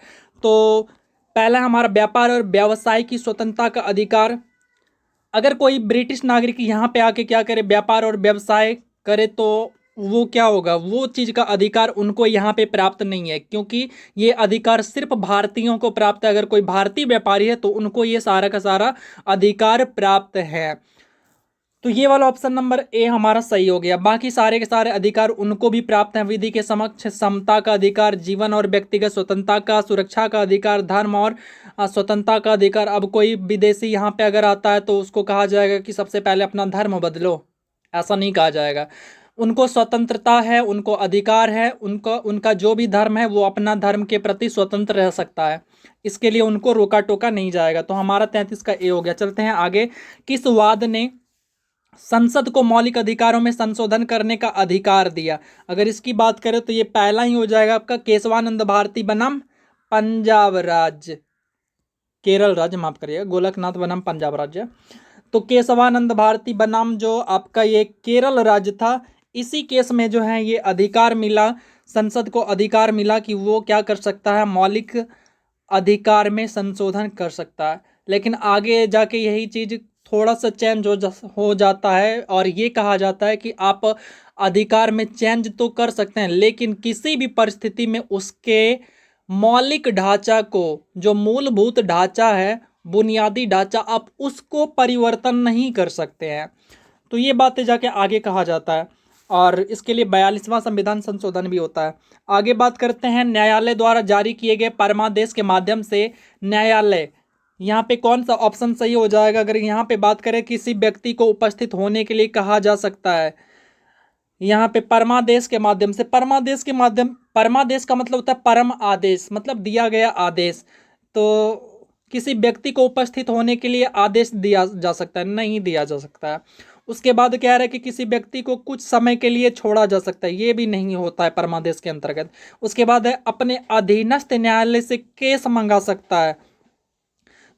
तो पहला हमारा व्यापार और व्यवसाय की स्वतंत्रता का अधिकार। अगर कोई ब्रिटिश नागरिक यहाँ पे आके क्या करे, व्यापार और व्यवसाय करे, तो वो क्या होगा, वो चीज का अधिकार उनको यहाँ पे प्राप्त नहीं है, क्योंकि ये अधिकार सिर्फ भारतीयों को प्राप्त है। अगर कोई भारतीय व्यापारी है तो उनको ये सारा का सारा अधिकार प्राप्त है। तो ये वाला ऑप्शन नंबर ए हमारा सही हो गया। बाकी सारे के सारे अधिकार उनको भी प्राप्त हैं, विधि के समक्ष समता का अधिकार, जीवन और व्यक्तिगत स्वतंत्रता का, सुरक्षा का अधिकार, धर्म और स्वतंत्रता का अधिकार। अब कोई विदेशी यहाँ पे अगर आता है तो उसको कहा जाएगा कि सबसे पहले अपना धर्म बदलो, ऐसा नहीं कहा जाएगा। उनको स्वतंत्रता है, उनको अधिकार है, उनको उनका जो भी धर्म है वो अपना धर्म के प्रति स्वतंत्र रह सकता है, इसके लिए उनको रोका टोका नहीं जाएगा। तो हमारा 33 का ए हो गया। चलते हैं आगे। किस वाद ने संसद को मौलिक अधिकारों में संशोधन करने का अधिकार दिया? अगर इसकी बात करें तो ये पहला ही हो जाएगा आपका केशवानंद भारती बनाम पंजाब राज्य, केरल राज्य, माफ करिएगा, गोलकनाथ बनाम पंजाब राज्य। तो केशवानंद भारती बनाम जो आपका ये केरल राज्य था, इसी केस में जो है ये अधिकार मिला, संसद को अधिकार मिला कि वो क्या कर सकता है, मौलिक अधिकार में संशोधन कर सकता है। लेकिन आगे जाके यही चीज थोड़ा सा चेंज हो जाता है और ये कहा जाता है कि आप अधिकार में चेंज तो कर सकते हैं, लेकिन किसी भी परिस्थिति में उसके मौलिक ढांचा को, जो मूलभूत ढांचा है, बुनियादी ढांचा, आप उसको परिवर्तन नहीं कर सकते हैं। तो ये बातें जाके आगे कहा जाता है और इसके लिए 42वां संविधान संशोधन भी होता है। आगे बात करते हैं न्यायालय द्वारा जारी किए गए परमादेश के माध्यम से न्यायालय, यहाँ पे कौन सा ऑप्शन सही हो जाएगा? अगर यहाँ पे बात करें किसी व्यक्ति को उपस्थित होने के लिए कहा जा सकता है, यहाँ पे परमादेश के माध्यम से, परमादेश के माध्यम, परमादेश का मतलब होता है परम आदेश, मतलब दिया गया आदेश। तो किसी व्यक्ति को उपस्थित होने के लिए आदेश दिया जा सकता है, नहीं दिया जा सकता है। उसके बाद कह रहा है कि किसी व्यक्ति को कुछ समय के लिए छोड़ा जा सकता है, ये भी नहीं होता है परमादेश के अंतर्गत। उसके बाद है अपने अधीनस्थ न्यायालय से केस मंगा सकता है,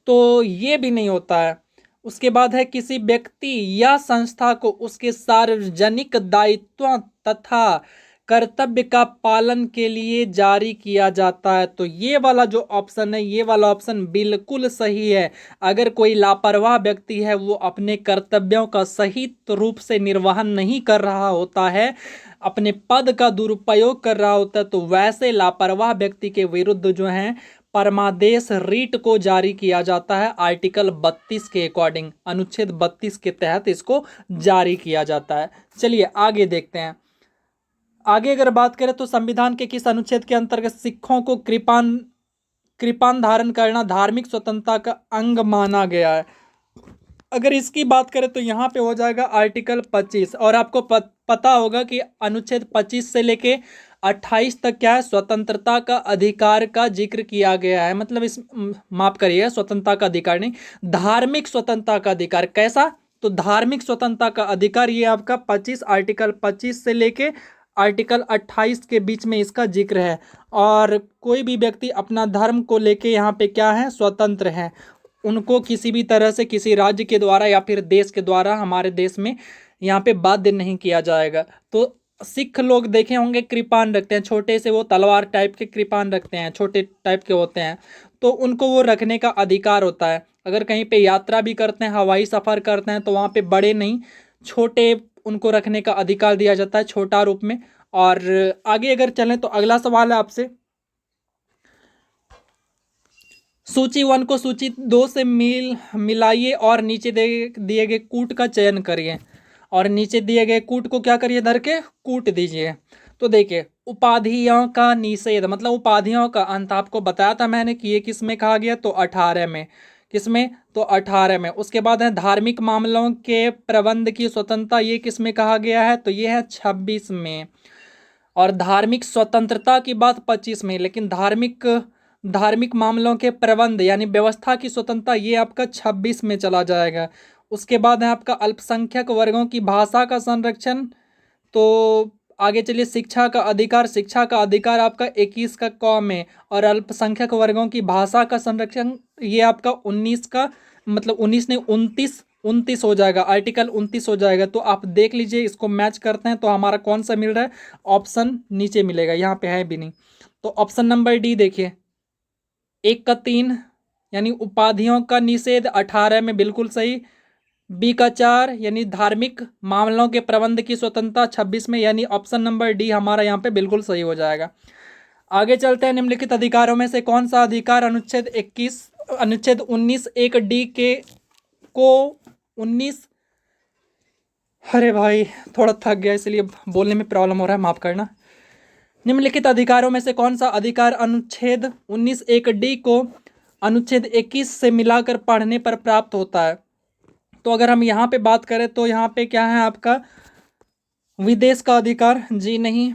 तो ये भी नहीं होता है। उसके बाद है किसी व्यक्ति या संस्था को उसके सार्वजनिक दायित्वों तथा कर्तव्य का पालन के लिए जारी किया जाता है। तो ये वाला जो ऑप्शन है, ये वाला ऑप्शन बिल्कुल सही है। अगर कोई लापरवाह व्यक्ति है, वो अपने कर्तव्यों का सही रूप से निर्वहन नहीं कर रहा होता है, अपने पद का दुरुपयोग कर रहा होता है, तो वैसे लापरवाह व्यक्ति के विरुद्ध जो है परमादेश रीट को जारी किया जाता है। आर्टिकल 32 के अकॉर्डिंग, अनुच्छेद 32 के तहत इसको जारी किया जाता है। चलिए आगे देखते हैं। आगे अगर बात करें तो संविधान के किस अनुच्छेद के अंतर्गत सिखों को कृपान धारण करना धार्मिक स्वतंत्रता का अंग माना गया है? अगर इसकी बात करें तो यहाँ पे हो जाएगा आर्टिकल 25। और आपको पता होगा कि अनुच्छेद 25 से लेके 28 तक क्या है, स्वतंत्रता का अधिकार का जिक्र किया गया है। मतलब इस माफ करिए, स्वतंत्रता का अधिकार नहीं, धार्मिक स्वतंत्रता का अधिकार। कैसा? तो धार्मिक स्वतंत्रता का अधिकार ये आपका 25, आर्टिकल 25 से लेके आर्टिकल 28 के बीच में इसका जिक्र है। और कोई भी व्यक्ति अपना धर्म को लेके यहाँ पे क्या है, स्वतंत्र है। उनको किसी भी तरह से किसी राज्य के द्वारा या फिर देश के द्वारा हमारे देश में यहाँ पे बाध्य नहीं किया जाएगा। तो सिख लोग देखे होंगे कृपान रखते हैं, छोटे से वो तलवार टाइप के कृपान रखते हैं, छोटे टाइप के होते हैं, तो उनको वो रखने का अधिकार होता है। अगर कहीं पे यात्रा भी करते हैं, हवाई सफ़र करते हैं, तो वहाँ पे बड़े नहीं, छोटे उनको रखने का अधिकार दिया जाता है, छोटा रूप में। और आगे अगर चलें तो अगला सवाल है आपसे, सूची 1 को सूची 2 से मिलाइए और नीचे दिए गए कूट का चयन करिए। और नीचे दिए गए कूट को क्या करिए, धर के कूट दीजिए। तो देखिए, उपाधियों का निषेध, मतलब उपाधियों का अंत, आपको बताया था मैंने कि ये किस में कहा गया, तो 18 में। किस में? तो 18 में। उसके बाद है धार्मिक मामलों के प्रबंध की स्वतंत्रता, ये किस में कहा गया है, तो ये है 26 में। और धार्मिक स्वतंत्रता की बात 25 में, लेकिन धार्मिक मामलों के प्रबंध यानी व्यवस्था की स्वतंत्रता ये आपका 26 में चला जाएगा। उसके बाद है आपका अल्पसंख्यक वर्गों की भाषा का संरक्षण, तो आगे चलिए, शिक्षा का अधिकार। शिक्षा का अधिकार आपका 21 का क में, और अल्पसंख्यक वर्गों की भाषा का संरक्षण ये आपका 19 का, मतलब 19 ने 29 29 हो जाएगा, आर्टिकल 29 हो जाएगा। तो आप देख लीजिए, इसको मैच करते हैं तो हमारा कौन सा मिल रहा है, ऑप्शन नीचे मिलेगा, यहाँ पे है भी नहीं। तो ऑप्शन नंबर डी देखिए, 1 का 3 यानी उपाधियों का निषेध 18 में बिल्कुल सही। बी का 4 यानी धार्मिक मामलों के प्रबंध की स्वतंत्रता 26 में, यानी ऑप्शन नंबर डी हमारा यहाँ पे बिल्कुल सही हो जाएगा। आगे चलते हैं, निम्नलिखित अधिकारों में से कौन सा अधिकार अनुच्छेद 19 एक डी के को 19, अरे भाई थोड़ा थक गया इसलिए बोलने में प्रॉब्लम हो रहा है, माफ करना। निम्नलिखित अधिकारों में से कौन सा अधिकार अनुच्छेद 19 एक डी को अनुच्छेद 21 से मिलाकर पढ़ने पर प्राप्त होता है। तो अगर हम यहाँ पे बात करें तो यहाँ पे क्या है आपका, विदेश का अधिकार, जी नहीं।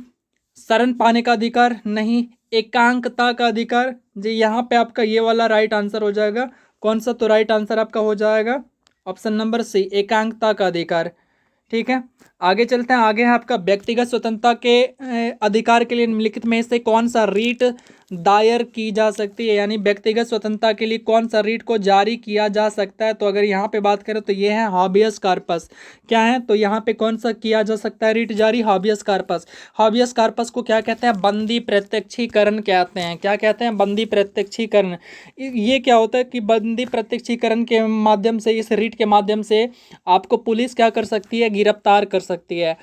शरण पाने का अधिकार, नहीं। एकांकता का अधिकार, जी यहाँ पे आपका ये वाला राइट आंसर हो जाएगा। कौन सा, तो राइट आंसर आपका हो जाएगा ऑप्शन नंबर सी, एकांकता का अधिकार। ठीक है, आगे चलते हैं। आगे है आपका व्यक्तिगत स्वतंत्रता के अधिकार के लिए निम्नलिखित में से कौन सा रीट दायर की जा सकती है, यानी व्यक्तिगत स्वतंत्रता के लिए कौन सा रीट को जारी किया जा सकता है। तो अगर यहाँ पे बात करें तो ये है हाबियस कार्पस। क्या है, तो यहाँ पे कौन सा किया जा सकता है रीट जारी, हाबियस कार्पस। हाबियस कार्पस को क्या कहते हैं, बंदी प्रत्यक्षीकरण कहते हैं। क्या कहते हैं, बंदी प्रत्यक्षीकरण। ये क्या होता है कि बंदी प्रत्यक्षीकरण के माध्यम से, इस रीट के माध्यम से आपको पुलिस क्या कर सकती है, गिरफ्तार कर सकती है।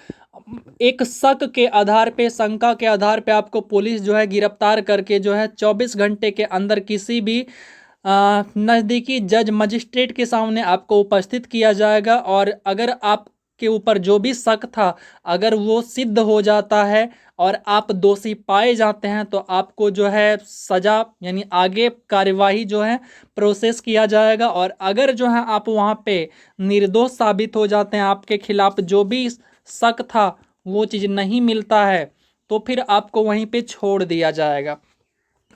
एक शक के आधार पे, शंका के आधार पे आपको पुलिस जो है गिरफ्तार करके जो है 24 घंटे के अंदर किसी भी नज़दीकी जज मजिस्ट्रेट के सामने आपको उपस्थित किया जाएगा। और अगर आपके ऊपर जो भी शक था, अगर वो सिद्ध हो जाता है और आप दोषी पाए जाते हैं, तो आपको जो है सज़ा यानी आगे कार्यवाही जो है प्रोसेस किया जाएगा। और अगर जो है आप वहाँ पे निर्दोष साबित हो जाते हैं, आपके खिलाफ जो भी शक था वो चीज़ नहीं मिलता है, तो फिर आपको वहीं पे छोड़ दिया जाएगा।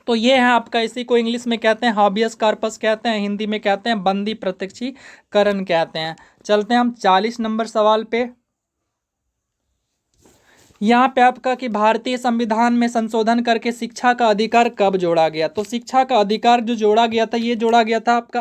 तो ये है आपका, इसी को इंग्लिश में कहते हैं हाबियस कार्पस कहते हैं, हिंदी में कहते हैं बंदी प्रत्यक्षीकरण कहते हैं। चलते हैं हम 40 नंबर सवाल पे। यहाँ पे आपका कि भारतीय संविधान में संशोधन करके शिक्षा का अधिकार कब जोड़ा गया। तो शिक्षा का अधिकार जो जोड़ा गया था, ये जोड़ा गया था आपका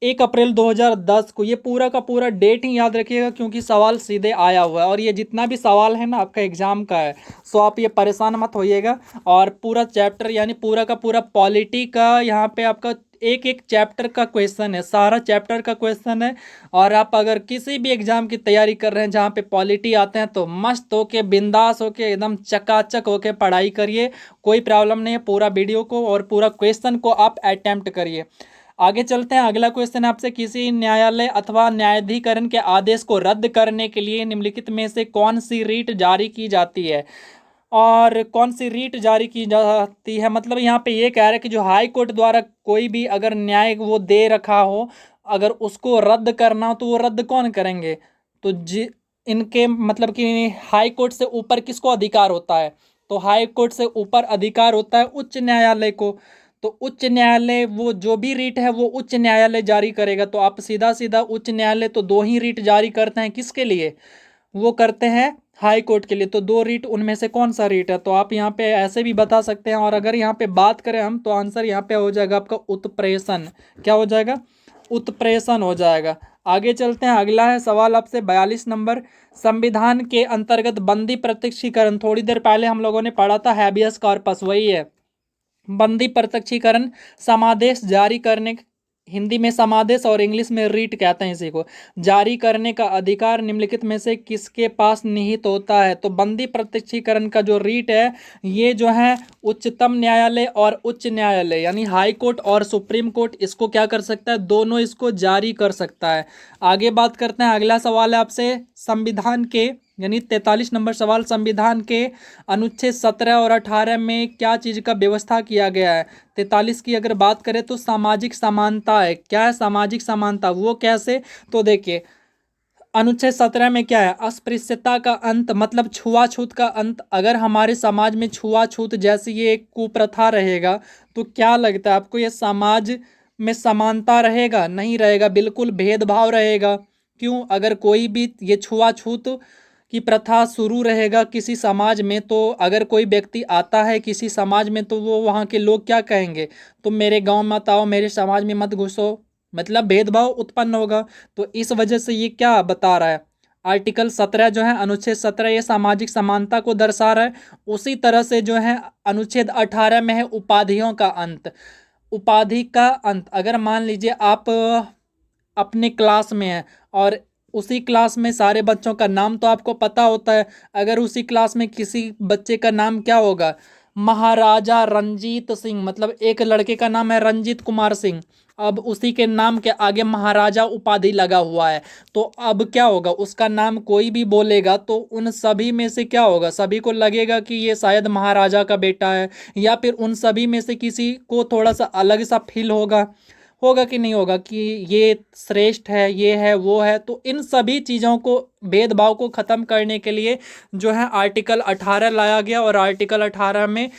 1 अप्रैल 2010 को। ये पूरा का पूरा डेट ही याद रखिएगा, क्योंकि सवाल सीधे आया हुआ है और ये जितना भी सवाल है ना आपका एग्जाम का है, सो आप ये परेशान मत होइएगा। और पूरा चैप्टर यानी पूरा का पूरा पॉलिटी का यहाँ पे आपका एक एक चैप्टर का क्वेश्चन है, सारा चैप्टर का क्वेश्चन है। और आप अगर किसी भी एग्जाम की तैयारी कर रहे हैं जहाँ पे पॉलिटी आते हैं, तो मस्त होके बिंदास होके एकदम चकाचक होके पढ़ाई करिए, कोई प्रॉब्लम नहीं है। पूरा वीडियो को और पूरा क्वेश्चन को आप अटेम्प्ट करिए। आगे चलते हैं, अगला क्वेश्चन आपसे, किसी न्यायालय अथवा न्यायाधिकरण के आदेश को रद्द करने के लिए निम्नलिखित में से कौन सी रीट जारी की जाती है। और कौन सी रीट जारी की जाती है, मतलब यहाँ पे ये कह रहा है कि जो हाई कोर्ट द्वारा कोई भी अगर न्याय वो दे रखा हो, अगर उसको रद्द करना हो तो वो रद्द कौन करेंगे। तो जी इनके मतलब कि हाई कोर्ट से ऊपर किसको अधिकार होता है, तो हाई कोर्ट से ऊपर अधिकार होता है उच्च न्यायालय को। तो उच्च न्यायालय वो जो भी रीट है वो उच्च न्यायालय जारी करेगा। तो आप सीधा सीधा उच्च न्यायालय तो 2 ही रीट जारी करते हैं, किसके लिए, वो करते हैं हाई कोर्ट के लिए। तो 2 रीट, उनमें से कौन सा रीट है, तो आप यहाँ पे ऐसे भी बता सकते हैं। और अगर यहाँ पे बात करें हम, तो आंसर यहाँ पे हो जाएगा आपका उत्प्रेषण। क्या हो जाएगा, उत्प्रेषण हो जाएगा। आगे चलते हैं, अगला है सवाल आपसे 42 नंबर, संविधान के अंतर्गत बंदी प्रत्यक्षीकरण, थोड़ी देर पहले हम लोगों ने पढ़ा था हैबियस कॉर्पस, वही है बंदी प्रत्यक्षीकरण। समादेश जारी करने, हिंदी में समादेश और इंग्लिश में रीट कहते हैं इसी को, जारी करने का अधिकार निम्नलिखित में से किसके पास निहित होता है। तो बंदी प्रत्यक्षीकरण का जो रीट है, ये जो है उच्चतम न्यायालय और उच्च न्यायालय यानी हाई कोर्ट और सुप्रीम कोर्ट इसको क्या कर सकता है, दोनों इसको जारी कर सकता है। आगे बात करते हैं, अगला सवाल है आपसे संविधान के यानी 43 नंबर सवाल, संविधान के अनुच्छेद 17 और 18 में क्या चीज़ का व्यवस्था किया गया है। 43 की अगर बात करें तो सामाजिक समानता है। क्या है सामाजिक समानता, वो कैसे, तो देखिए अनुच्छेद 17 में क्या है, अस्पृश्यता का अंत, मतलब छुआछूत का अंत। अगर हमारे समाज में छुआछूत जैसी ये एक कुप्रथा रहेगा, तो क्या लगता है आपको, ये समाज में समानता रहेगा, नहीं रहेगा, बिल्कुल भेदभाव रहेगा। क्यों, अगर कोई भी ये छुआछूत कि प्रथा शुरू रहेगा किसी समाज में, तो अगर कोई व्यक्ति आता है किसी समाज में तो वो वहाँ के लोग क्या कहेंगे, तुम मेरे गांव मत आओ, मेरे समाज में मत घुसो, मतलब भेदभाव उत्पन्न होगा। तो इस वजह से ये क्या बता रहा है, आर्टिकल 17 जो है, अनुच्छेद 17 ये सामाजिक समानता को दर्शा रहा है। उसी तरह से जो है अनुच्छेद 18 में है उपाधियों का अंत। उपाधि का अंत, अगर मान लीजिए आप अपने क्लास में हैं और उसी क्लास में सारे बच्चों का नाम तो आपको पता होता है, अगर उसी क्लास में किसी बच्चे का नाम क्या होगा, महाराजा रंजीत सिंह, मतलब एक लड़के का नाम है रंजीत कुमार सिंह, अब उसी के नाम के आगे महाराजा उपाधि लगा हुआ है, तो अब क्या होगा, उसका नाम कोई भी बोलेगा तो उन सभी में से क्या होगा, सभी को लगेगा कि ये शायद महाराजा का बेटा है, या फिर उन सभी में से किसी को थोड़ा सा अलग सा फील होगा, होगा कि नहीं होगा, कि ये श्रेष्ठ है, ये है, वो है। तो इन सभी चीज़ों को, भेदभाव को ख़त्म करने के लिए जो है आर्टिकल 18 लाया गया, और आर्टिकल 18 में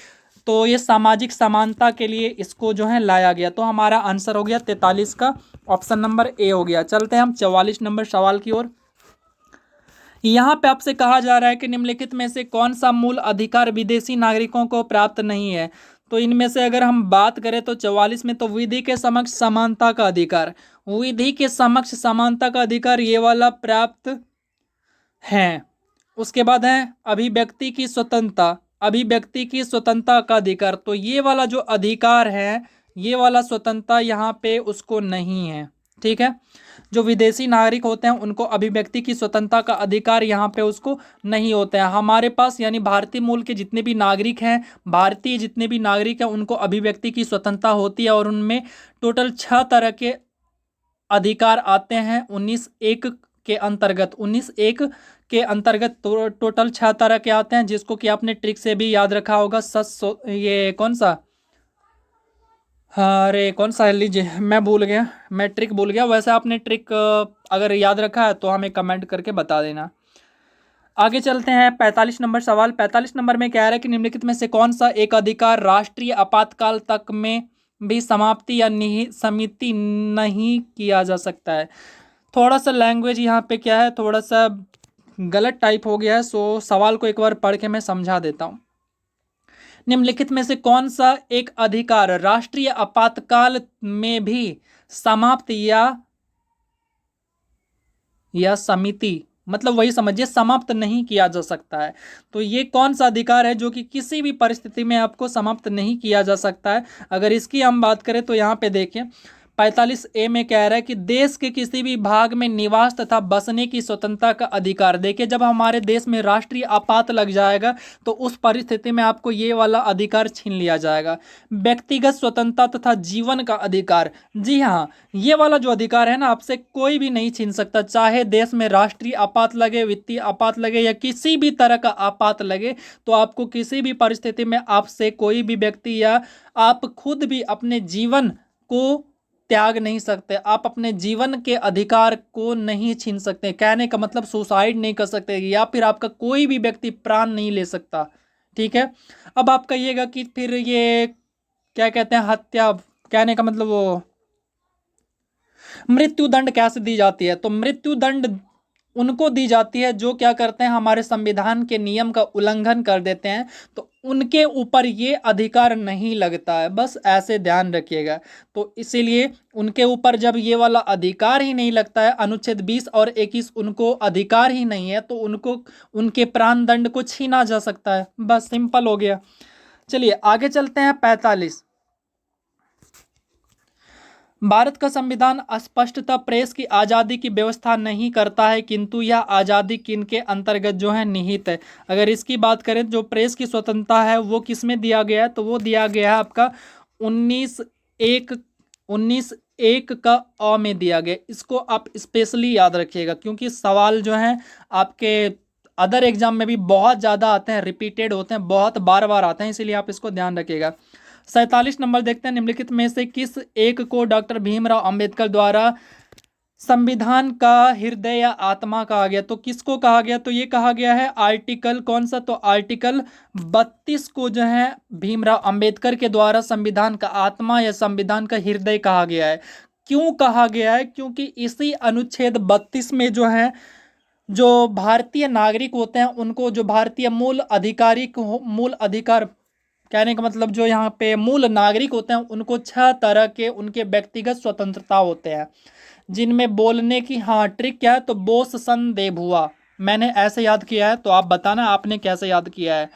तो ये सामाजिक समानता के लिए इसको जो है लाया गया। तो हमारा आंसर हो गया 43 का, ऑप्शन नंबर ए हो गया। चलते हैं हम 44 नंबर सवाल की ओर। यहाँ पे आपसे कहा जा रहा है कि निम्नलिखित में से कौन सा मूल अधिकार विदेशी नागरिकों को प्राप्त नहीं है। तो इनमें से अगर हम बात करें तो 44 में तो विधि के समक्ष समानता का अधिकार, विधि के समक्ष समानता का अधिकार ये वाला प्राप्त है। उसके बाद है अभिव्यक्ति की स्वतंत्रता, अभिव्यक्ति की स्वतंत्रता का अधिकार, तो ये वाला जो अधिकार है, ये वाला स्वतंत्रता यहाँ पे उसको नहीं है। ठीक है, जो विदेशी नागरिक होते हैं उनको अभिव्यक्ति की स्वतंत्रता का अधिकार यहाँ पे उसको नहीं होता है। हमारे पास यानी भारतीय मूल के जितने भी नागरिक हैं, भारतीय जितने भी नागरिक हैं, उनको अभिव्यक्ति की स्वतंत्रता होती है, और उनमें टोटल 6 तरह के अधिकार आते हैं 19(1) के अंतर्गत। 19(1) के अंतर्गत टोटल 6 तरह के आते हैं, जिसको कि आपने ट्रिक से भी याद रखा होगा। ये कौन सा, हाँ अरे कौन सा है, लीजिए मैं भूल गया, मैं ट्रिक भूल गया। वैसे आपने ट्रिक अगर याद रखा है तो हमें कमेंट करके बता देना। आगे चलते हैं 45 नंबर सवाल। 45 नंबर में कह रहा है कि निम्नलिखित में से कौन सा एक अधिकार राष्ट्रीय आपातकाल तक में भी समाप्ति या समिति नहीं किया जा सकता है। थोड़ा सा लैंग्वेज यहाँ पे क्या है, थोड़ा सा गलत टाइप हो गया है, सो सवाल को एक बार पढ़ के मैं समझा देता हूँ। निम्नलिखित में से कौन सा एक अधिकार राष्ट्रीय आपातकाल में भी समाप्त या समिति, मतलब वही समझिए, समाप्त नहीं किया जा सकता है। तो ये कौन सा अधिकार है जो कि किसी भी परिस्थिति में आपको समाप्त नहीं किया जा सकता है। अगर इसकी हम बात करें तो यहाँ पे देखिए 45A में कह रहा है कि देश के किसी भी भाग में निवास तथा बसने की स्वतंत्रता का अधिकार। देखिए जब हमारे देश में राष्ट्रीय आपात लग जाएगा तो उस परिस्थिति में आपको ये वाला अधिकार छीन लिया जाएगा। व्यक्तिगत स्वतंत्रता तथा जीवन का अधिकार, जी हाँ, ये वाला जो अधिकार है ना, आपसे कोई भी नहीं छीन सकता, चाहे देश में राष्ट्रीय आपात लगे, वित्तीय आपात लगे, या किसी भी तरह का आपात लगे, तो आपको किसी भी परिस्थिति में आपसे कोई भी व्यक्ति या आप खुद भी अपने जीवन को त्याग नहीं सकते, आप अपने जीवन के अधिकार को नहीं छीन सकते। कहने का मतलब सुसाइड नहीं कर सकते, या फिर आपका कोई भी व्यक्ति प्राण नहीं ले सकता। ठीक है, अब आप कहिएगा कि फिर ये क्या कहते हैं, हत्या, कहने का मतलब वो मृत्यु दंड कैसे दी जाती है। तो मृत्यु दंड उनको दी जाती है जो क्या करते हैं, हमारे संविधान के नियम का उल्लंघन कर देते हैं, तो उनके ऊपर ये अधिकार नहीं लगता है, बस ऐसे ध्यान रखिएगा। तो इसीलिए उनके ऊपर जब ये वाला अधिकार ही नहीं लगता है, अनुच्छेद 20 और 21 उनको अधिकार ही नहीं है, तो उनको उनके प्राण दंड को छीना जा सकता है। बस सिंपल हो गया। चलिए आगे चलते हैं 45। भारत का संविधान स्पष्टतः प्रेस की आज़ादी की व्यवस्था नहीं करता है, किंतु यह आज़ादी किनके अंतर्गत जो है निहित है। अगर इसकी बात करें, जो प्रेस की स्वतंत्रता है वो किस में दिया गया है, तो वो दिया गया है आपका 19(1) का अ में दिया गया। इसको आप स्पेशली याद रखिएगा, क्योंकि सवाल जो हैं आपके अदर एग्जाम में भी बहुत ज़्यादा आते हैं, रिपीटेड होते हैं, बहुत बार बार आते हैं, इसीलिए आप इसको ध्यान रखिएगा। 47 नंबर देखते हैं, निम्नलिखित में से किस एक को डॉक्टर भीमराव अंबेडकर द्वारा संविधान का हृदय या आत्मा कहा गया। तो किसको कहा गया, तो ये कहा गया है आर्टिकल कौन सा, तो आर्टिकल 32 को जो है भीमराव अंबेडकर के द्वारा संविधान का आत्मा या संविधान का हृदय कहा गया है। क्यों कहा गया है, क्योंकि इसी अनुच्छेद 32 में जो है जो भारतीय नागरिक होते हैं उनको, जो भारतीय मूल अधिकार, कहने का मतलब जो यहाँ पे मूल नागरिक होते हैं उनको 6 तरह के उनके व्यक्तिगत स्वतंत्रता होते हैं, जिनमें बोलने की, हाँ ट्रिक क्या है, तो बोस सन देव हुआ। मैंने ऐसे याद किया है, तो आप बताना आपने कैसे याद किया है।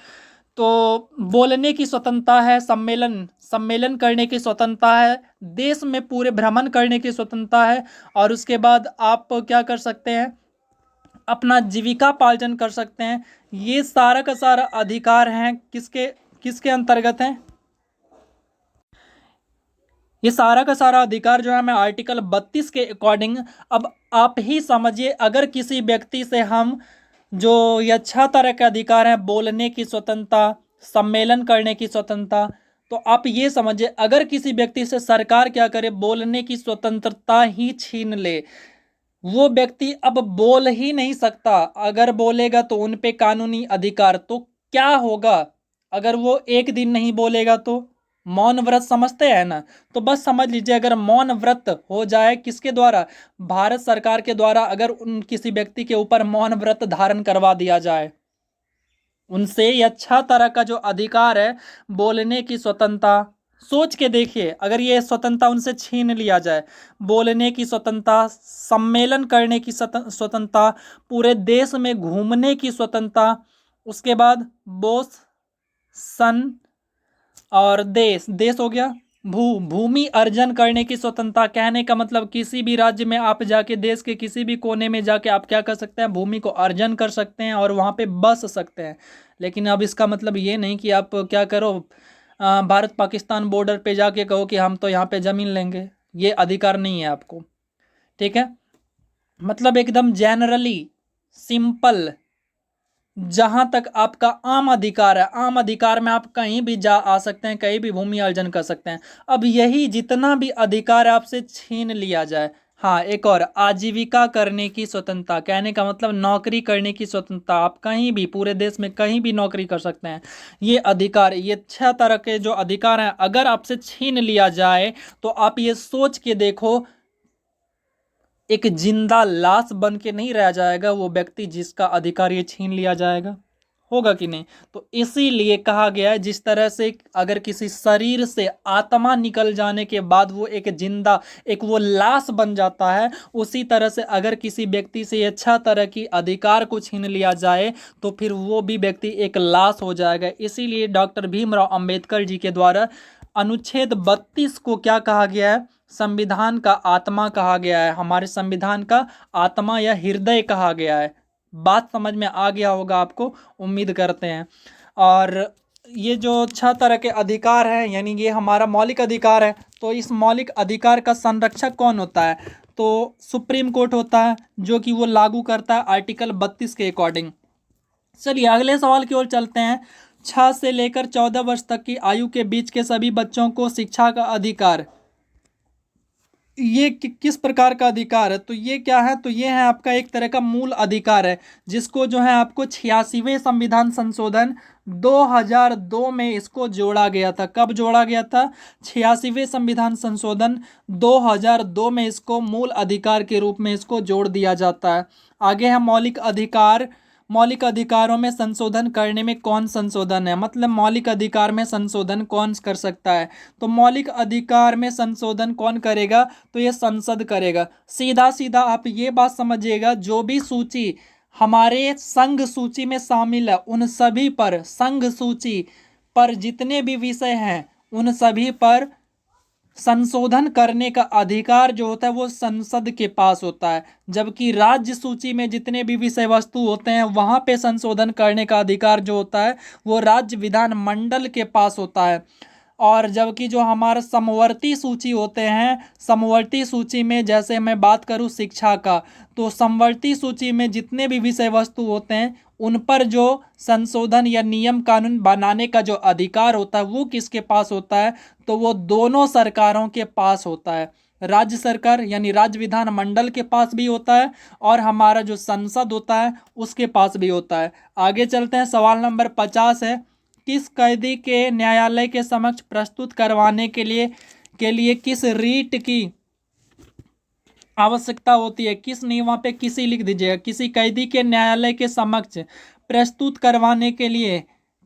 तो बोलने की स्वतंत्रता है, सम्मेलन सम्मेलन करने की स्वतंत्रता है, देश में पूरे भ्रमण करने की स्वतंत्रता है, और उसके बाद आप क्या कर सकते हैं, अपना जीविका पार्जन कर सकते हैं। ये सारा का सारा अधिकार हैं, किसके किसके अंतर्गत हैं? ये सारा का सारा अधिकार जो है हमें आर्टिकल 32 के अकॉर्डिंग, अब आप ही समझिए, अगर किसी व्यक्ति से हम, जो ये 6 तरह के अधिकार हैं, बोलने की स्वतंत्रता, सम्मेलन करने की स्वतंत्रता, तो आप ये समझिए अगर किसी व्यक्ति से सरकार क्या करे, बोलने की स्वतंत्रता ही छीन ले, वो व्यक्ति अब बोल ही नहीं सकता। अगर बोलेगा तो उन पे कानूनी अधिकार, तो क्या होगा अगर वो एक दिन नहीं बोलेगा तो? मौन व्रत समझते हैं ना, तो बस समझ लीजिए, अगर मौन व्रत हो जाए किसके द्वारा, भारत सरकार के द्वारा, अगर उन किसी व्यक्ति के ऊपर मौन व्रत धारण करवा दिया जाए, उनसे ये 6 तरह का जो अधिकार है, बोलने की स्वतंत्रता, सोच के देखिए अगर ये स्वतंत्रता उनसे छीन लिया जाए, बोलने की स्वतंत्रता, सम्मेलन करने की स्वतंत्रता, पूरे देश में घूमने की स्वतंत्रता, उसके बाद बोस सन, और देश देश हो गया, भूमि अर्जन करने की स्वतंत्रता, कहने का मतलब किसी भी राज्य में आप जाके, देश के किसी भी कोने में जाके आप क्या कर सकते हैं, भूमि को अर्जन कर सकते हैं और वहाँ पे बस सकते हैं। लेकिन अब इसका मतलब ये नहीं कि आप क्या करो, भारत पाकिस्तान बॉर्डर पे जाके कहो कि हम तो यहाँ पे ज़मीन लेंगे, ये अधिकार नहीं है आपको। ठीक है, मतलब एकदम जनरली सिंपल, जहां तक आपका आम अधिकार है, आम अधिकार में आप कहीं भी जा आ सकते हैं, कहीं भी भूमि अर्जन कर सकते हैं। अब यही जितना भी अधिकार आपसे छीन लिया जाए, हाँ एक और, आजीविका करने की स्वतंत्रता, कहने का मतलब नौकरी करने की स्वतंत्रता, आप कहीं भी पूरे देश में कहीं भी नौकरी कर सकते हैं। ये अधिकार, ये 6 तरह के जो अधिकार हैं, अगर आपसे छीन लिया जाए तो आप ये सोच के देखो, एक जिंदा लाश बन के नहीं रह जाएगा वो व्यक्ति जिसका अधिकार ये छीन लिया जाएगा, होगा कि नहीं? तो इसीलिए कहा गया है, जिस तरह से अगर किसी शरीर से आत्मा निकल जाने के बाद वो एक जिंदा, एक वो लाश बन जाता है, उसी तरह से अगर किसी व्यक्ति से ये 6 तरह की अधिकार को छीन लिया जाए तो फिर वो भी व्यक्ति एक लाश हो जाएगा। इसीलिए डॉक्टर भीमराव अंबेडकर जी के द्वारा अनुच्छेद 32 को क्या कहा गया है, संविधान का आत्मा कहा गया है, हमारे संविधान का आत्मा या हृदय कहा गया है। बात समझ में आ गया होगा आपको, उम्मीद करते हैं। और ये जो 6 तरह के अधिकार हैं, यानी ये हमारा मौलिक अधिकार है, तो इस मौलिक अधिकार का संरक्षक कौन होता है? तो सुप्रीम कोर्ट होता है, जो कि वो लागू करता है आर्टिकल 32 के अकॉर्डिंग। चलिए अगले सवाल की ओर चलते हैं। 6 से लेकर 14 वर्ष तक की आयु के बीच के सभी बच्चों को शिक्षा का अधिकार, ये किस प्रकार का अधिकार है? तो ये क्या है, तो ये है आपका एक तरह का मूल अधिकार है, जिसको जो है आपको 86वें संविधान संशोधन 2002 में इसको जोड़ा गया था। कब जोड़ा गया था? 86वें संविधान संशोधन 2002 में इसको मूल अधिकार के रूप में इसको जोड़ दिया जाता है। आगे है मौलिक अधिकार। मौलिक अधिकारों में संशोधन करने में कौन संशोधन है, मतलब मौलिक अधिकार में संशोधन कौन कर सकता है? तो मौलिक अधिकार में संशोधन कौन करेगा? तो ये संसद करेगा। सीधा सीधा आप ये बात समझिएगा, जो भी सूची हमारे संघ सूची में शामिल है, उन सभी पर, संघ सूची पर जितने भी विषय हैं उन सभी पर संशोधन करने का अधिकार जो होता है वो संसद के पास होता है। जबकि राज्य सूची में जितने भी विषय वस्तु होते हैं वहाँ पे संशोधन करने का अधिकार जो होता है वो राज्य विधानमंडल के पास होता है। और जबकि जो हमारा समवर्ती सूची होते हैं, समवर्ती सूची में जैसे मैं बात करूँ शिक्षा का, तो समवर्ती सूची में जितने भी विषय वस्तु होते हैं उन पर जो संशोधन या नियम कानून बनाने का जो अधिकार होता है वो किसके पास होता है? तो वो दोनों सरकारों के पास होता है। राज्य सरकार यानी राज्य विधानमंडल के पास भी होता है और हमारा जो संसद होता है उसके पास भी होता है। आगे चलते हैं, सवाल नंबर 50 है, किस कैदी के न्यायालय के समक्ष प्रस्तुत करवाने के लिए किस रीट की आवश्यकता होती है, किस नहीं, वहाँ पे किसी लिख दीजिएगा, किसी कैदी के न्यायालय के समक्ष प्रस्तुत करवाने के लिए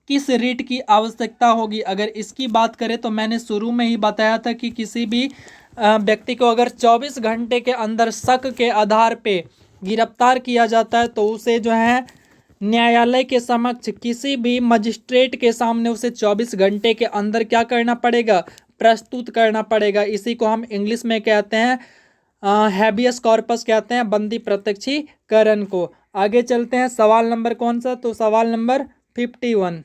किस रिट की आवश्यकता होगी। अगर इसकी बात करें तो मैंने शुरू में ही बताया था कि किसी भी व्यक्ति को अगर 24 घंटे के अंदर शक के आधार पे गिरफ्तार किया जाता है तो उसे जो है न्यायालय के समक्ष किसी भी मजिस्ट्रेट के सामने उसे 24 घंटे के अंदर क्या करना पड़ेगा, प्रस्तुत करना पड़ेगा। इसी को हम इंग्लिश में कहते हैं हैबियस कॉर्पस कहते हैं, बंदी प्रत्यक्षीकरण को। आगे चलते हैं, सवाल नंबर कौन सा, तो सवाल नंबर 51।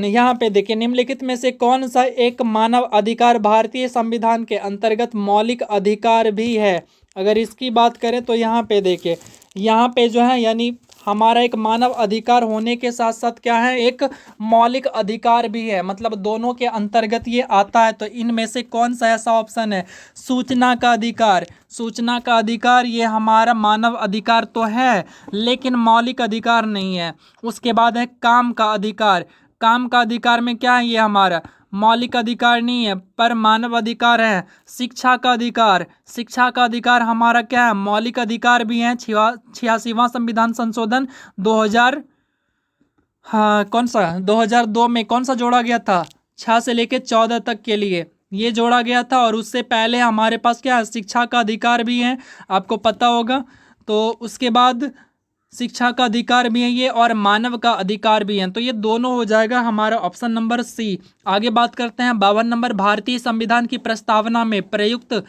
यहाँ पे देखिए, निम्नलिखित में से कौन सा एक मानव अधिकार भारतीय संविधान के अंतर्गत मौलिक अधिकार भी है। अगर इसकी बात करें तो यहाँ पे देखिए, यहाँ पे जो है यानी हमारा एक मानव अधिकार होने के साथ साथ क्या है, एक मौलिक अधिकार भी है, मतलब दोनों के अंतर्गत ये आता है। तो इनमें से कौन सा ऐसा ऑप्शन है, सूचना का अधिकार। सूचना का अधिकार ये हमारा मानव अधिकार तो है लेकिन मौलिक अधिकार नहीं है। उसके बाद है काम का अधिकार। काम का अधिकार में क्या है, ये हमारा मौलिक अधिकार नहीं है पर मानव अधिकार है। शिक्षा का अधिकार, शिक्षा का अधिकार हमारा क्या है, मौलिक अधिकार भी है। 86वां संविधान संशोधन 2000 हाँ कौन सा 2002 में कौन सा जोड़ा गया था, 6 से लेकर 14 तक के लिए ये जोड़ा गया था। और उससे पहले हमारे पास क्या है, शिक्षा का अधिकार भी है, आपको पता होगा। तो उसके बाद शिक्षा का अधिकार भी है ये और मानव का अधिकार भी है, तो ये दोनों हो जाएगा हमारा ऑप्शन नंबर सी। आगे बात करते हैं 52 नंबर, भारतीय संविधान की प्रस्तावना में प्रयुक्त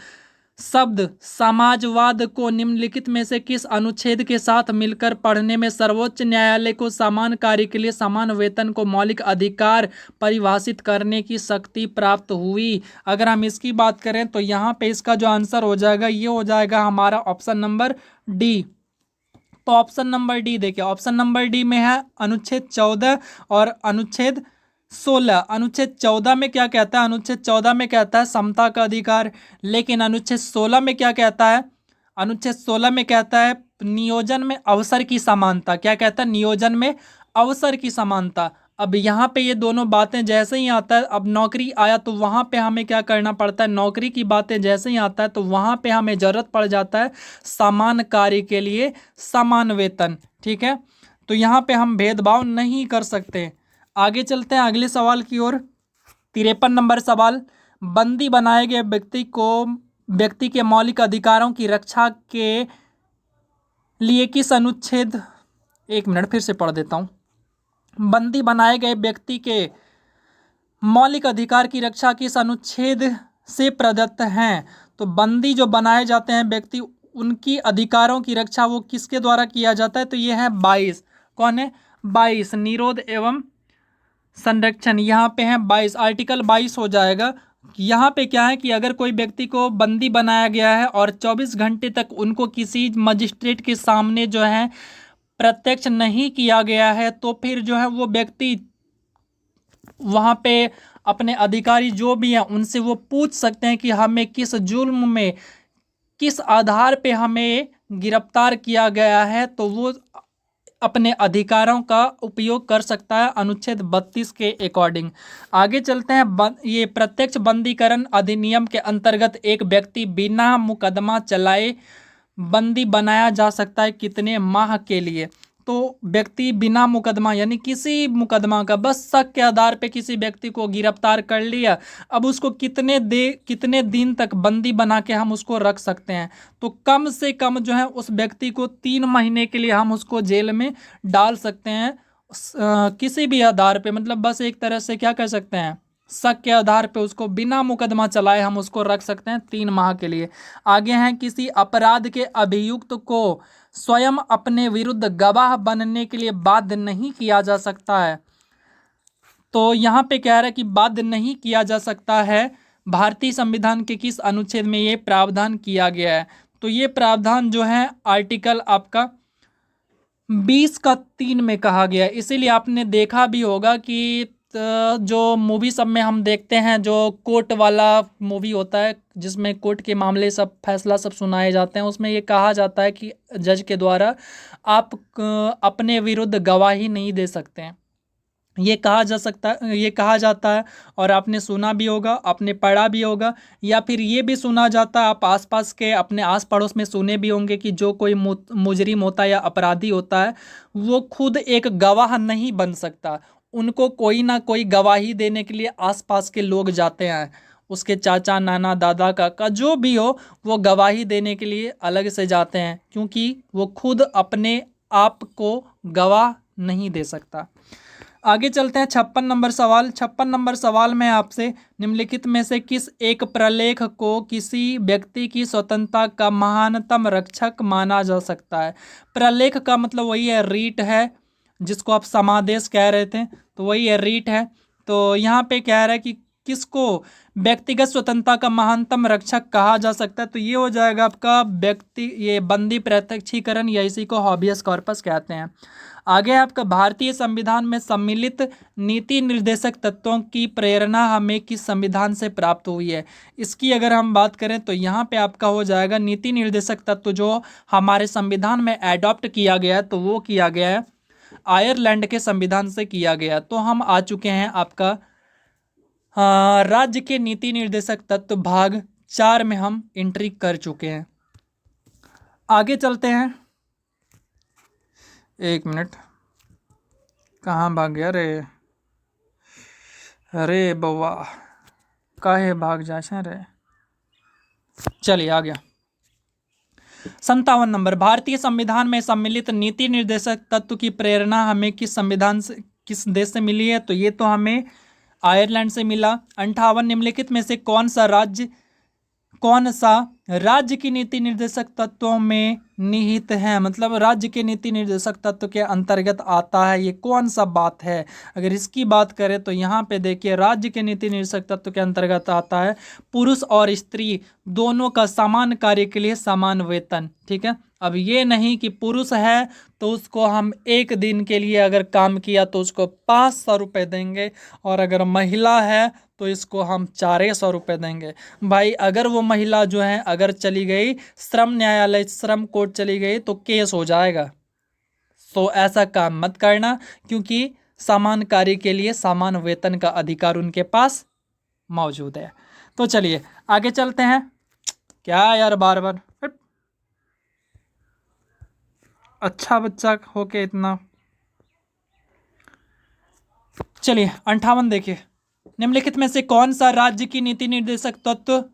शब्द समाजवाद को निम्नलिखित में से किस अनुच्छेद के साथ मिलकर पढ़ने में सर्वोच्च न्यायालय को समान कार्य के लिए समान वेतन को मौलिक अधिकार परिभाषित करने की शक्ति प्राप्त हुई। अगर हम इसकी बात करें तो यहाँ पे इसका जो आंसर हो जाएगा ये हो जाएगा हमारा ऑप्शन नंबर डी। तो ऑप्शन नंबर डी देखिए, ऑप्शन नंबर डी में है अनुच्छेद 14 और अनुच्छेद 16। अनुच्छेद 14 में क्या कहता है, अनुच्छेद 14 में कहता है समता का अधिकार, लेकिन अनुच्छेद 16 में क्या कहता है, अनुच्छेद 16 में कहता है नियोजन में अवसर की समानता। क्या कहता है, नियोजन में अवसर की समानता। अब यहाँ पे ये दोनों बातें जैसे ही आता है, अब नौकरी आया तो वहाँ पे हमें क्या करना पड़ता है, नौकरी की बातें जैसे ही आता है तो वहाँ पे हमें ज़रूरत पड़ जाता है समान कार्य के लिए समान वेतन। ठीक है, तो यहाँ पे हम भेदभाव नहीं कर सकते। आगे चलते हैं अगले सवाल की ओर। 53 नंबर सवाल, बंदी बनाए गए व्यक्ति के मौलिक अधिकारों की रक्षा के लिए किस अनुच्छेद, एक मिनट फिर से पढ़ देता हूँ। बंदी बनाए गए व्यक्ति के मौलिक अधिकार की रक्षा किस अनुच्छेद से प्रदत्त हैं। तो बंदी जो बनाए जाते हैं व्यक्ति, उनकी अधिकारों की रक्षा वो किसके द्वारा किया जाता है, तो ये है 22। कौन है, 22 निरोध एवं संरक्षण, यहाँ पे है 22, आर्टिकल 22 हो जाएगा। यहाँ पे क्या है कि अगर कोई व्यक्ति को बंदी बनाया गया है और 24 घंटे तक उनको किसी मजिस्ट्रेट के सामने जो है प्रत्यक्ष नहीं किया गया है तो फिर जो है वो व्यक्ति वहाँ पे अपने अधिकारी जो भी हैं उनसे वो पूछ सकते हैं कि हमें किस जुर्म में, किस आधार पे हमें गिरफ्तार किया गया है, तो वो अपने अधिकारों का उपयोग कर सकता है अनुच्छेद 32 के अकॉर्डिंग। आगे चलते हैं, ये प्रत्यक्ष बंदीकरण अधिनियम के अंतर्गत एक व्यक्ति बिना मुकदमा चलाए बंदी बनाया जा सकता है कितने माह के लिए। तो व्यक्ति बिना मुकदमा यानी किसी मुकदमा का बस शक के आधार पे किसी व्यक्ति को गिरफ्तार कर लिया, अब उसको कितने दिन तक बंदी बना के हम उसको रख सकते हैं, तो कम से कम जो है उस व्यक्ति को 3 महीने के लिए हम उसको जेल में डाल सकते हैं। किसी भी आधार पे, मतलब बस एक तरह से क्या कर सकते हैं, शक के आधार पे उसको बिना मुकदमा चलाए हम उसको रख सकते हैं 3 माह के लिए। आगे हैं, किसी अपराध के अभियुक्त को स्वयं अपने विरुद्ध गवाह बनने के लिए बाध्य नहीं किया जा सकता है। तो यहाँ पे कह रहा है कि बाध्य नहीं किया जा सकता है, भारतीय संविधान के किस अनुच्छेद में ये प्रावधान किया गया है। तो ये प्रावधान जो है आर्टिकल आपका 20 का 3 में कहा गया है। इसीलिए आपने देखा भी होगा कि जो मूवी सब में हम देखते हैं, जो कोर्ट वाला मूवी होता है जिसमें कोर्ट के मामले सब फैसला सब सुनाए जाते हैं, उसमें ये कहा जाता है कि जज के द्वारा आप अपने विरुद्ध गवाही नहीं दे सकते हैं। ये कहा जाता है, और आपने सुना भी होगा, आपने पढ़ा भी होगा, या फिर ये भी सुना जाता है, आप आसपास के अपने आस पड़ोस में सुने भी होंगे कि जो कोई मुजरिम होता है या अपराधी होता है, वो खुद एक गवाह नहीं बन सकता। उनको कोई ना कोई गवाही देने के लिए आसपास के लोग जाते हैं, उसके चाचा, नाना, दादा, काका जो भी हो, वो गवाही देने के लिए अलग से जाते हैं, क्योंकि वो खुद अपने आप को गवाह नहीं दे सकता। आगे चलते हैं 56 नंबर सवाल। 56 नंबर सवाल में आपसे निम्नलिखित में से किस एक प्रलेख को किसी व्यक्ति की स्वतंत्रता का महानतम रक्षक माना जा सकता है। प्रलेख का मतलब वही है, रीट है, जिसको आप समादेश कह रहे थे, तो वही है, रीट है। तो यहाँ पे कह रहा है कि किसको व्यक्तिगत स्वतंत्रता का महानतम रक्षक कहा जा सकता है, तो ये हो जाएगा आपका ये बंदी प्रत्यक्षीकरण, या इसी को हॉबियस कॉर्पस कहते हैं। आगे आपका भारतीय संविधान में सम्मिलित नीति निर्देशक तत्वों की प्रेरणा हमें किस संविधान से प्राप्त हुई है। इसकी अगर हम बात करें तो यहाँ पे आपका हो जाएगा नीति निर्देशक तत्व जो हमारे संविधान में एडॉप्ट किया गया है, तो वो किया गया है आयरलैंड के संविधान से किया गया। तो हम आ चुके हैं आपका राज्य के नीति निर्देशक तत्व भाग 4 में हम एंट्री कर चुके हैं। आगे चलते हैं, एक मिनट, कहाँ भाग गया रे, अरे बउआ काहे भाग जाए रे, चलिए आ गया। 57 नंबर, भारतीय संविधान में सम्मिलित नीति निर्देशक तत्व की प्रेरणा हमें किस देश से मिली है, तो ये तो हमें आयरलैंड से मिला। 58, निम्नलिखित में से कौन सा राज्य की नीति निर्देशक तत्वों में निहित है, मतलब राज्य के नीति निर्देशक तत्व के अंतर्गत आता है, ये कौन सा बात है। अगर इसकी बात करें तो यहाँ पे देखिए, राज्य के नीति निर्देशक तत्व के अंतर्गत आता है पुरुष और स्त्री दोनों का समान कार्य के लिए समान वेतन। ठीक है, अब ये नहीं कि पुरुष है तो उसको हम एक दिन के लिए अगर काम किया तो उसको 500 रुपये देंगे, और अगर महिला है तो इसको हम 400 रुपये देंगे। भाई अगर वो महिला जो है अगर चली गई श्रम न्यायालय, श्रम कोर्ट चली गई तो केस हो जाएगा। तो ऐसा काम मत करना, क्योंकि समान कार्य के लिए समान वेतन का अधिकार उनके पास मौजूद है। तो चलिए आगे चलते हैं। क्या यार बार बार, अच्छा बच्चा होके इतना। चलिए 58 देखिए, निम्नलिखित में से कौन सा राज्य की नीति निर्देशक तत्व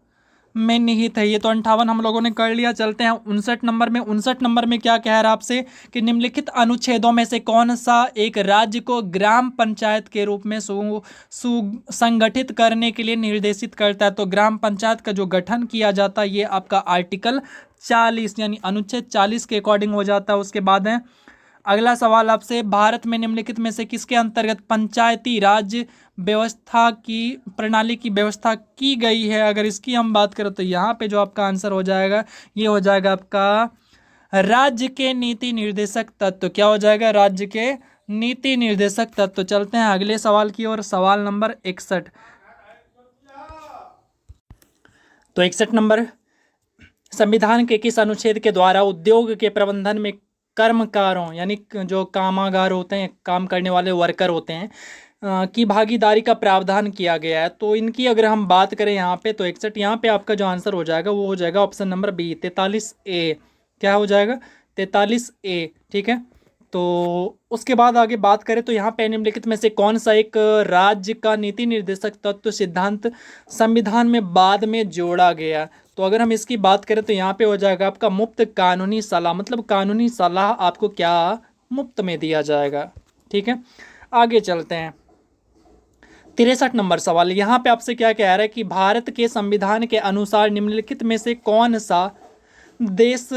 में निहित है। ये तो 58 हम लोगों ने कर लिया। चलते हैं 59 नंबर में। 59 नंबर में क्या कह रहा है आपसे कि निम्नलिखित अनुच्छेदों में से कौन सा एक राज्य को ग्राम पंचायत के रूप में संगठित करने के लिए निर्देशित करता है। तो ग्राम पंचायत का जो गठन किया जाता है ये आपका आर्टिकल 40 यानी अनुच्छेद 40 के अकॉर्डिंग हो जाता है। उसके बाद है अगला सवाल आपसे, भारत में निम्नलिखित में से किसके अंतर्गत पंचायती राज व्यवस्था की प्रणाली की व्यवस्था की गई है। अगर इसकी हम बात करें तो यहाँ पे जो आपका आंसर हो जाएगा ये हो जाएगा आपका राज्य के नीति निर्देशक तत्व। क्या हो जाएगा, राज्य के नीति निर्देशक तत्व। चलते हैं अगले सवाल की ओर, सवाल नंबर 61। तो 61 नंबर, संविधान के किस अनुच्छेद के द्वारा उद्योग के प्रबंधन में कर्मकारों यानी जो कामगार होते हैं, काम करने वाले वर्कर होते हैं की भागीदारी का प्रावधान किया गया है। तो इनकी अगर हम बात करें यहाँ पे तो 61, यहाँ पे आपका जो आंसर हो जाएगा वो हो जाएगा ऑप्शन नंबर बी 43A। क्या हो जाएगा, 43A। ठीक है, तो उसके बाद आगे बात करें तो यहाँ पे निम्नलिखित में से कौन सा एक राज्य का नीति निर्देशक तत्व सिद्धांत संविधान में बाद में जोड़ा गया। तो अगर हम इसकी बात करें तो यहाँ पे हो जाएगा आपका मुफ्त कानूनी सलाह, मतलब कानूनी सलाह आपको क्या मुफ्त में दिया जाएगा। ठीक है, आगे चलते हैं 63 नंबर सवाल। यहाँ पे आपसे क्या कह रहा है कि भारत के संविधान के अनुसार निम्नलिखित में से कौन सा देश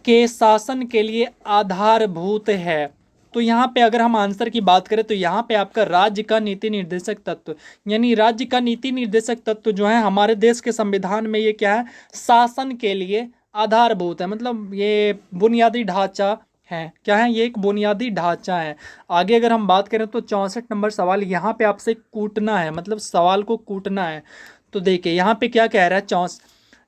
के शासन के लिए आधारभूत है। तो यहाँ पे अगर हम आंसर की बात करें तो यहाँ पे आपका राज्य का नीति निर्देशक तत्व, यानी राज्य का नीति निर्देशक तत्व जो है हमारे देश के संविधान में ये क्या है, शासन के लिए आधारभूत है, मतलब ये बुनियादी ढांचा है। क्या है, ये एक बुनियादी ढांचा है। आगे अगर हम बात करें तो 64 नंबर सवाल, यहाँ पे आपसे कूटना है, मतलब सवाल को कूटना है। तो देखिए यहाँ पे क्या कह रहा है,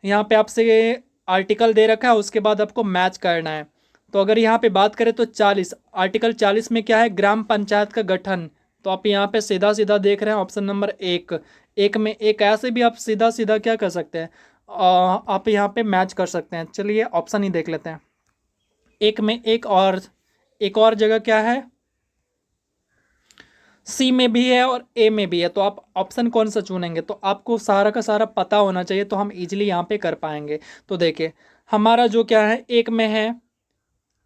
यहाँ पे आपसे आर्टिकल दे रखा है, उसके बाद आपको मैच करना है। तो अगर यहाँ पे बात करें तो 40, आर्टिकल 40 में क्या है, ग्राम पंचायत का गठन। तो आप यहाँ पे सीधा सीधा देख रहे हैं ऑप्शन नंबर एक, एक में एक, ऐसे भी आप सीधा सीधा क्या कर सकते हैं, आप यहाँ पे मैच कर सकते हैं। चलिए ऑप्शन ही देख लेते हैं, एक में एक, और एक और जगह क्या है, सी में भी है और ए में भी है। तो आप ऑप्शन कौन सा चुनेंगे, तो आपको सारा का सारा पता होना चाहिए, तो हम इजीली यहाँ पे कर पाएंगे। तो देखिए हमारा जो क्या है, एक में है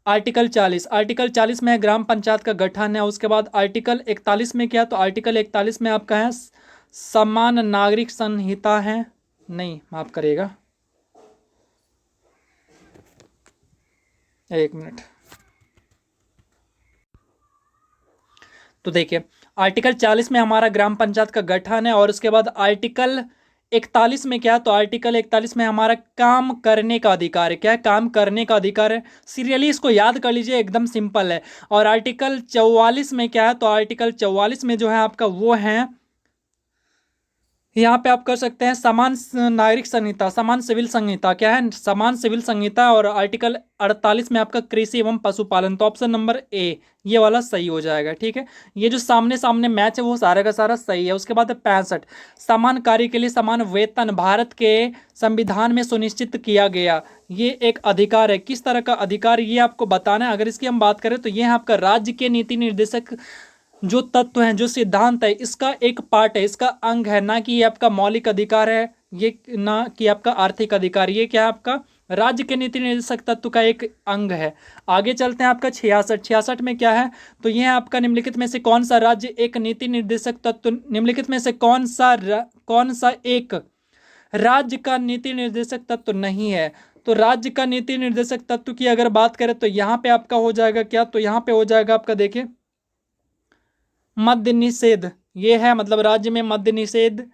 आर्टिकल 40, आर्टिकल 40 में है ग्राम पंचायत का गठन है। उसके बाद आर्टिकल 41 में क्या है, तो आर्टिकल 41 में आपका है समान नागरिक संहिता है, नहीं माफ करिएगा, एक मिनट। तो देखिए आर्टिकल 40 में हमारा ग्राम पंचायत का गठन है, और उसके बाद आर्टिकल 41 में क्या है, तो आर्टिकल 41 में हमारा काम करने का अधिकार है। क्या है, काम करने का अधिकार है। सीरियली इसको याद कर लीजिए, एकदम सिंपल है। और आर्टिकल 44 में क्या है, तो आर्टिकल 44 में जो है आपका वो है, यहाँ पे आप कर सकते हैं समान नागरिक संहिता, समान सिविल संहिता, क्या है, समान सिविल संहिता। और आर्टिकल 48 में आपका कृषि एवं पशुपालन। तो ऑप्शन नंबर ए ये वाला सही हो जाएगा। ठीक है, ये जो सामने सामने मैच है वो सारा का सारा सही है। उसके बाद 65, समान कार्य के लिए समान वेतन भारत के संविधान में सुनिश्चित किया गया, ये एक अधिकार है। किस तरह का अधिकार ये आपको बताना है। अगर इसकी हम बात करें तो ये है आपका राज्य के नीति निर्देशक जो तत्व हैं, जो सिद्धांत है, इसका एक पार्ट है, इसका अंग है, ना कि ये आपका मौलिक अधिकार है, ये ना कि आपका आर्थिक अधिकार। ये क्या है, आपका राज्य के नीति निर्देशक तत्व का एक अंग है। आगे चलते हैं आपका 66, 66 में क्या है, तो यह है आपका निम्नलिखित में से कौन सा राज्य एक नीति निर्देशक तत्व, निम्नलिखित में से कौन सा एक राज्य का नीति निर्देशक तत्व नहीं है। तो राज्य का नीति निर्देशक तत्व की अगर बात करें तो यहाँ पे आपका हो जाएगा क्या, तो यहाँ पे हो जाएगा आपका, देखिए मद्य निषेध। ये है, मतलब राज्य में मद्य निषेध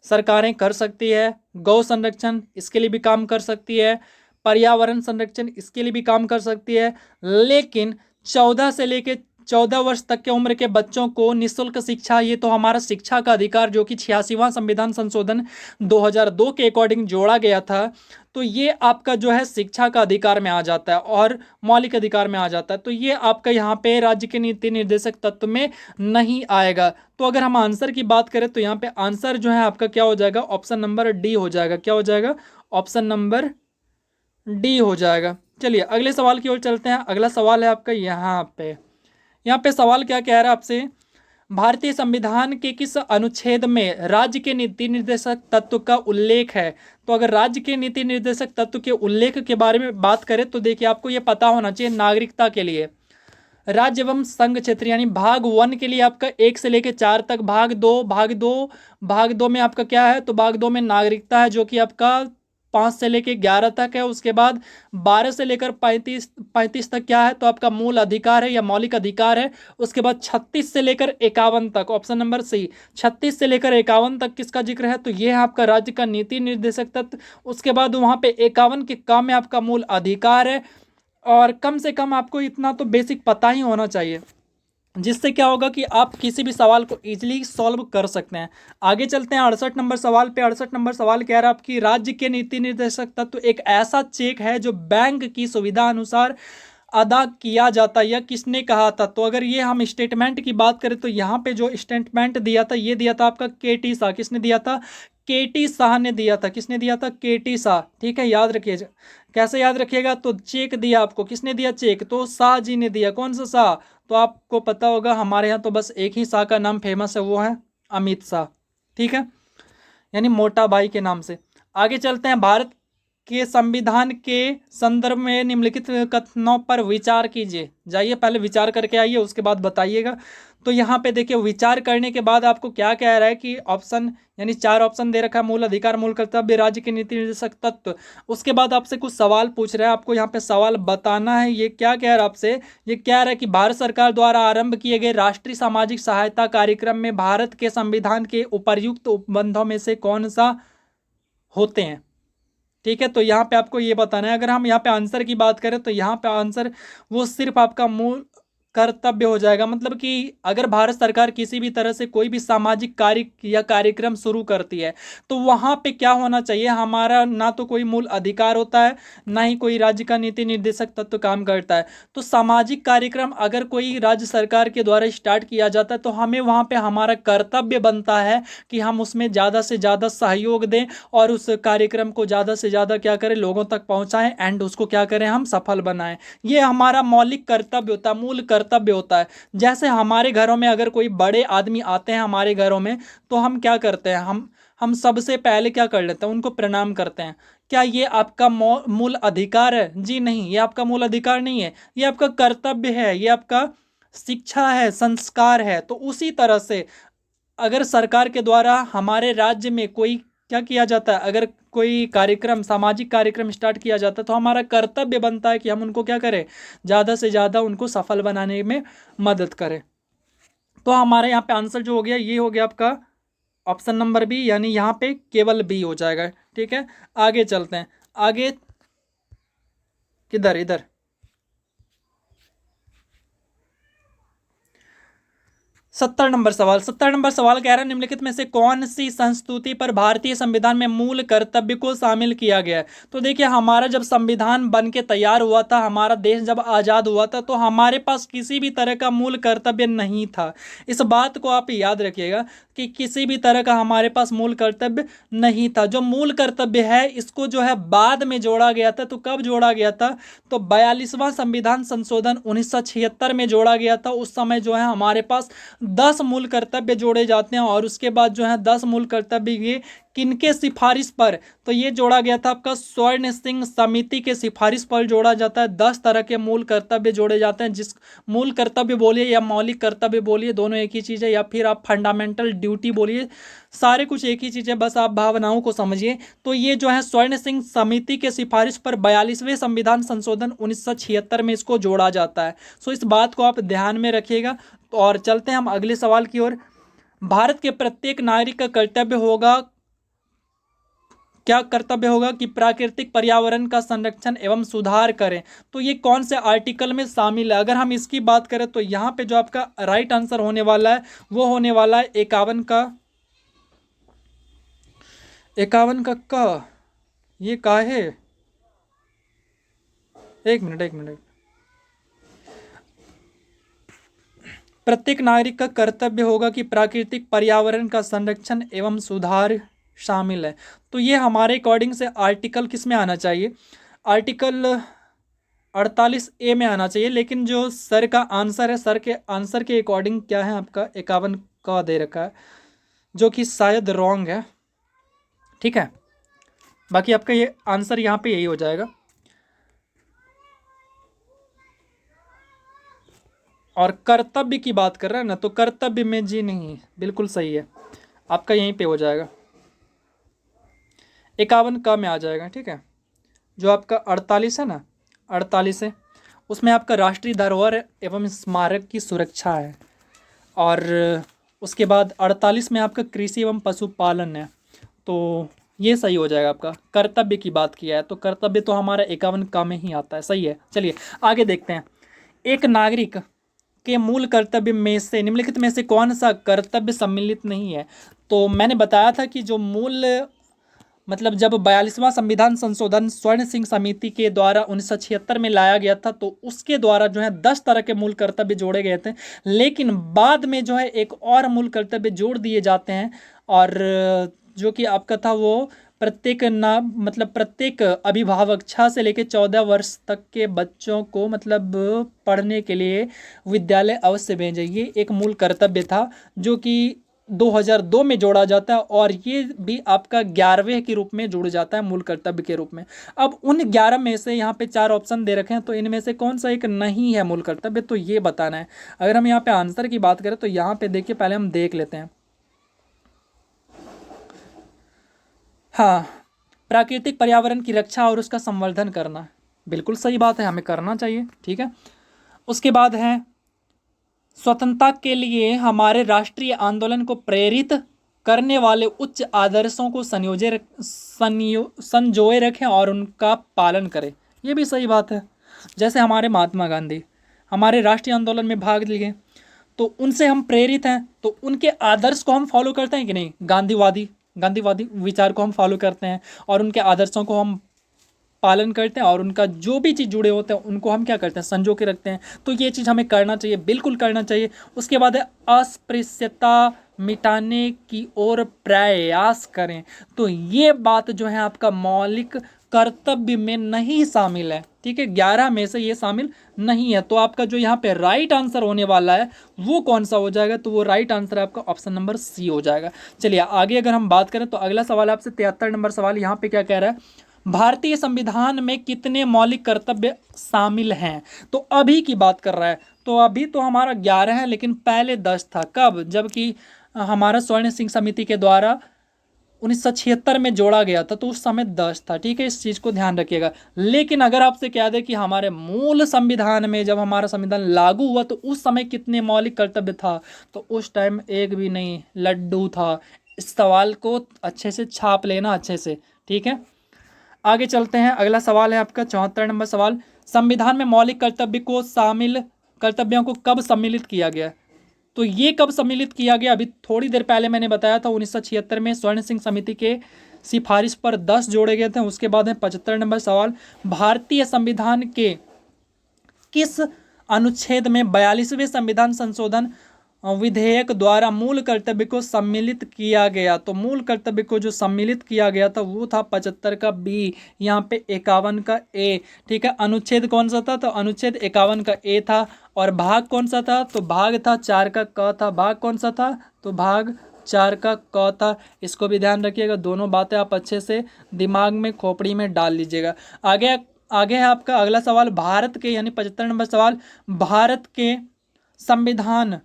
सरकारें कर सकती है। गौ संरक्षण इसके लिए भी काम कर सकती है। पर्यावरण संरक्षण इसके लिए भी काम कर सकती है। लेकिन 14 से लेके 14 वर्ष तक के उम्र के बच्चों को निःशुल्क शिक्षा, ये तो हमारा शिक्षा का अधिकार जो कि 86वां संविधान संशोधन 2002 के अकॉर्डिंग जोड़ा गया था, तो ये आपका जो है शिक्षा का अधिकार में आ जाता है और मौलिक अधिकार में आ जाता है। तो ये आपका यहाँ पे राज्य के नीति निर्देशक तत्व में नहीं आएगा। तो अगर हम आंसर की बात करें तो यहाँ पे आंसर जो है आपका क्या हो जाएगा, ऑप्शन नंबर डी हो जाएगा। क्या हो जाएगा, ऑप्शन नंबर डी हो जाएगा। चलिए अगले सवाल की ओर चलते हैं। अगला सवाल है आपका यहाँ पे सवाल क्या कह रहा है आपसे, भारतीय संविधान के किस अनुच्छेद में राज्य के नीति निर्देशक तत्व का उल्लेख है। तो अगर राज्य के नीति निर्देशक तत्व के उल्लेख के बारे में बात करें तो देखिए आपको यह पता होना चाहिए, नागरिकता के लिए राज्य एवं संघ क्षेत्र, यानी भाग 1 के लिए आपका 1 से लेकर 4 तक, भाग दो में आपका क्या है, तो भाग 2 में नागरिकता है जो कि आपका 5 से लेकर 11 तक है। उसके बाद 12 से लेकर 35 तक क्या है, तो आपका मूल अधिकार है या मौलिक अधिकार है। उसके बाद 36 से लेकर 51 तक, ऑप्शन नंबर सी, 36 से लेकर 51 तक किसका जिक्र है, तो ये है आपका राज्य का नीति निर्देशक तत्व। उसके बाद वहाँ पे 51 के काम में आपका मूल अधिकार है। और कम से कम आपको इतना तो बेसिक पता ही होना चाहिए, जिससे क्या होगा कि आप किसी भी सवाल को इजीली सॉल्व कर सकते हैं। आगे चलते हैं 68 नंबर सवाल पे। 68 नंबर सवाल कह रहा है आपकी राज्य के नीति निर्देशक तत्व एक ऐसा चेक है जो बैंक की सुविधा अनुसार अदा किया जाता है, यह किसने कहा था। तो अगर ये हम स्टेटमेंट की बात करें तो यहाँ पे जो स्टेटमेंट दिया था ये दिया था आपका केटी शाह। किसने दिया था, केटी शाह ने दिया था। किसने दिया था, केटी शाह। ठीक है, याद रखिए। कैसे याद रखिएगा, तो चेक दिया आपको, किसने दिया चेक, तो शाह जी ने दिया। कौन सा शाह, तो आपको पता होगा हमारे यहाँ तो बस एक ही शाह का नाम फेमस है, वो है अमित शाह। ठीक है, यानी मोटा भाई के नाम से। आगे चलते हैं, भारत के संविधान के संदर्भ में निम्नलिखित कथनों पर विचार कीजिए। जाइए पहले विचार करके आइए, उसके बाद बताइएगा। तो यहाँ पे देखिए विचार करने के बाद आपको क्या कह रहा है कि ऑप्शन, यानी 4 ऑप्शन दे रखा है, मूल अधिकार, मूल कर्तव्य, राज्य के नीति निर्देशक तत्व। उसके बाद आपसे कुछ सवाल पूछ रहा है, आपको यहाँ पे सवाल बताना है। ये क्या कह रहा है आपसे, ये कह रहा है कि भारत सरकार द्वारा आरंभ किए गए राष्ट्रीय सामाजिक सहायता कार्यक्रम में भारत के संविधान के उपर्युक्त उपबंधों में से कौन सा होते हैं। ठीक है, तो यहाँ पे आपको ये बताना है। अगर हम यहाँ पे आंसर की बात करें तो यहाँ पे आंसर वो सिर्फ आपका मूल कर्तव्य हो जाएगा। मतलब कि अगर भारत सरकार किसी भी तरह से कोई भी सामाजिक कार्य या कार्यक्रम शुरू करती है तो वहाँ पे क्या होना चाहिए, हमारा ना तो कोई मूल अधिकार होता है, ना ही कोई राज्य का नीति निर्देशक तत्व काम करता है। तो सामाजिक कार्यक्रम अगर कोई राज्य सरकार के द्वारा स्टार्ट किया जाता है तो हमें वहाँ पे हमारा कर्तव्य बनता है कि हम उसमें ज़्यादा से ज़्यादा सहयोग दें और उस कार्यक्रम को ज़्यादा से ज़्यादा क्या करें, लोगों तक पहुँचाएं एंड उसको क्या करें, हम सफल बनाएं। ये हमारा मौलिक कर्तव्य होता है, मूल कर्तव्य होता है। जैसे हमारे घरों में अगर कोई बड़े आदमी आते हैं हमारे घरों में, तो हम क्या करते हैं, हम सबसे पहले क्या कर लेते हैं, उनको प्रणाम करते हैं। क्या ये आपका मूल अधिकार है? जी नहीं, ये आपका मूल अधिकार नहीं है, ये आपका कर्तव्य है, ये आपका शिक्षा है, संस्कार है। तो उसी तरह से अगर सरकार के द्वारा हमारे राज्य में कोई क्या किया जाता है, अगर कोई कार्यक्रम, सामाजिक कार्यक्रम स्टार्ट किया जाता है तो हमारा कर्तव्य बनता है कि हम उनको क्या करें, ज़्यादा से ज़्यादा उनको सफल बनाने में मदद करें। तो हमारे यहाँ पे आंसर जो हो गया, ये हो गया आपका ऑप्शन नंबर बी, यानी यहाँ पे केवल बी हो जाएगा। ठीक है, आगे चलते हैं। आगे किधर, इधर 70 नंबर सवाल कह रहा है निम्नलिखित में से कौन सी संस्तुति पर भारतीय संविधान में मूल कर्तव्य को शामिल किया गया है। तो देखिए, हमारा जब संविधान बन के तैयार हुआ था, हमारा देश जब आज़ाद हुआ था, तो हमारे पास किसी भी तरह का मूल कर्तव्य नहीं था। इस बात को आप याद रखिएगा कि किसी भी तरह का हमारे पास मूल कर्तव्य नहीं था। जो मूल कर्तव्य है इसको जो है बाद में जोड़ा गया था। तो कब जोड़ा गया था, तो 42वां संविधान संशोधन 1976 में जोड़ा गया था। उस समय जो है हमारे पास 10 मूल कर्तव्य जोड़े जाते हैं और उसके बाद जो है 10 मूल कर्तव्य ये किनके सिफारिश पर, तो ये जोड़ा गया था आपका स्वर्ण सिंह समिति के सिफारिश पर जोड़ा जाता है। 10 तरह के मूल कर्तव्य जोड़े जाते हैं। जिस मूल कर्तव्य बोलिए या मौलिक कर्तव्य बोलिए, दोनों एक ही चीज़ है, या फिर आप फंडामेंटल ड्यूटी बोलिए, सारे कुछ एक ही चीज़ है, बस आप भावनाओं को समझिए। तो ये जो है स्वर्ण सिंह समिति के सिफारिश पर 42वें संविधान संशोधन 1976 में इसको जोड़ा जाता है। सो इस बात को आप ध्यान में रखिएगा। तो और चलते हैं हम अगले सवाल की ओर। भारत के प्रत्येक नागरिक का कर्तव्य होगा, क्या कर्तव्य होगा कि प्राकृतिक पर्यावरण का संरक्षण एवं सुधार करें। तो ये कौन से आर्टिकल में शामिल है? अगर हम इसकी बात करें तो यहाँ पे जो आपका राइट आंसर होने वाला है वो होने वाला है 51 का ये का है, एक मिनट। प्रत्येक नागरिक का कर्तव्य होगा कि प्राकृतिक पर्यावरण का संरक्षण एवं सुधार शामिल है। तो ये हमारे अकॉर्डिंग से आर्टिकल किस में आना चाहिए, आर्टिकल 48A में आना चाहिए। लेकिन जो सर का आंसर है, सर के आंसर के अकॉर्डिंग क्या है, आपका 51 का दे रखा है, जो कि शायद रॉन्ग है। ठीक है, बाकी आपका ये आंसर यहाँ पे यही हो जाएगा। और कर्तव्य की बात कर रहा है ना, तो कर्तव्य में जी नहीं, बिल्कुल सही है, आपका यहीं पे हो जाएगा 51 का में आ जाएगा। ठीक है, जो आपका 48 है ना, 48 है, उसमें आपका राष्ट्रीय धरोहर एवं स्मारक की सुरक्षा है। और उसके बाद 48 में आपका कृषि एवं पशुपालन है। तो ये सही हो जाएगा, आपका कर्तव्य की बात किया है तो कर्तव्य तो हमारा 51 का में ही आता है। सही है, चलिए आगे देखते हैं। एक नागरिक के मूल कर्तव्य में से निम्नलिखित में से कौन सा कर्तव्य सम्मिलित नहीं है। तो मैंने बताया था कि जो मूल मतलब जब 42वां संविधान संशोधन स्वर्ण सिंह समिति के द्वारा 1976 में लाया गया था, तो उसके द्वारा जो है 10 तरह के मूल कर्तव्य जोड़े गए थे। लेकिन बाद में जो है एक और मूल कर्तव्य जोड़ दिए जाते हैं, और जो कि आपका था वो प्रत्येक प्रत्येक अभिभावक 6 से लेकर 14 वर्ष तक के बच्चों को मतलब पढ़ने के लिए विद्यालय अवश्य भेजें। ये एक मूल कर्तव्य था जो कि 2002 में जोड़ा जाता है, और ये भी आपका 11वें के रूप में जुड़ जाता है मूल कर्तव्य के रूप में। अब उन 11 में से यहाँ पे 4 ऑप्शन दे रखे हैं, तो इनमें से कौन सा एक नहीं है मूल कर्तव्य, तो ये बताना है। अगर हम यहाँ पे आंसर की बात करें तो यहाँ पे देखिए, पहले हम देख लेते हैं। हाँ, प्राकृतिक पर्यावरण की रक्षा और उसका संवर्धन करना, बिल्कुल सही बात है, हमें करना चाहिए। ठीक है, उसके बाद है स्वतंत्रता के लिए हमारे राष्ट्रीय आंदोलन को प्रेरित करने वाले उच्च आदर्शों को संजोए रखें और उनका पालन करें। ये भी सही बात है। जैसे हमारे महात्मा गांधी, हमारे राष्ट्रीय आंदोलन में भाग लिए, तो उनसे हम प्रेरित हैं, तो उनके आदर्श को हम फॉलो करते हैं कि नहीं, गांधीवादी विचार को हम फॉलो करते हैं और उनके आदर्शों को हम पालन करते हैं, और उनका जो भी चीज़ जुड़े होते हैं उनको हम क्या करते हैं, संजो के रखते हैं। तो ये चीज़ हमें करना चाहिए, बिल्कुल करना चाहिए। उसके बाद है अस्पृश्यता मिटाने की ओर प्रयास करें। तो ये बात जो है आपका मौलिक कर्तव्य में नहीं शामिल है, ठीक है, 11 में से ये शामिल नहीं है। तो आपका जो यहाँ पे राइट आंसर होने वाला है वो कौन सा हो जाएगा, तो वो राइट आंसर आपका ऑप्शन नंबर सी हो जाएगा। चलिए आगे अगर हम बात करें तो अगला सवाल आपसे 73 नंबर सवाल यहाँ पे क्या कह रहा है, भारतीय संविधान में कितने मौलिक कर्तव्य शामिल हैं। तो अभी की बात कर रहा है, तो अभी तो हमारा 11 है, लेकिन पहले 10 था। कब, जबकि हमारा स्वर्ण सिंह समिति के द्वारा 1976 में जोड़ा गया था, तो उस समय 10 था, ठीक है, इस चीज़ को ध्यान रखिएगा। लेकिन अगर आपसे कह दे कि हमारे मूल संविधान में जब हमारा संविधान लागू हुआ तो उस समय कितने मौलिक कर्तव्य था, तो उस टाइम एक भी नहीं, लड्डू था। इस सवाल को अच्छे से छाप लेना, अच्छे से, ठीक है। आगे चलते हैं, अगला सवाल है आपका 74 नंबर सवाल, संविधान में मौलिक कर्तव्यों को कब सम्मिलित किया गया। तो ये कब सम्मिलित किया गया, अभी थोड़ी देर पहले मैंने बताया था 1976 में स्वर्ण सिंह समिति के सिफारिश पर 10 जोड़े गए थे। उसके बाद है 75 नंबर सवाल, भारतीय संविधान के किस अनुच्छेद में 42वें संविधान संशोधन विधेयक द्वारा मूल कर्तव्य को सम्मिलित किया गया। तो मूल कर्तव्य को जो सम्मिलित किया गया था वो था 75 का बी, यहाँ पे 51 का ए, ठीक है। अनुच्छेद कौन सा था, तो अनुच्छेद 51 का ए था। और भाग कौन सा था, तो भाग था 4 का क था। भाग कौन सा था, तो भाग 4 का क था। इसको भी ध्यान रखिएगा, दोनों बातें आप अच्छे से दिमाग में खोपड़ी में डाल लीजिएगा। आगे है आपका अगला सवाल, भारत के यानी 75 नंबर सवाल, भारत के संविधान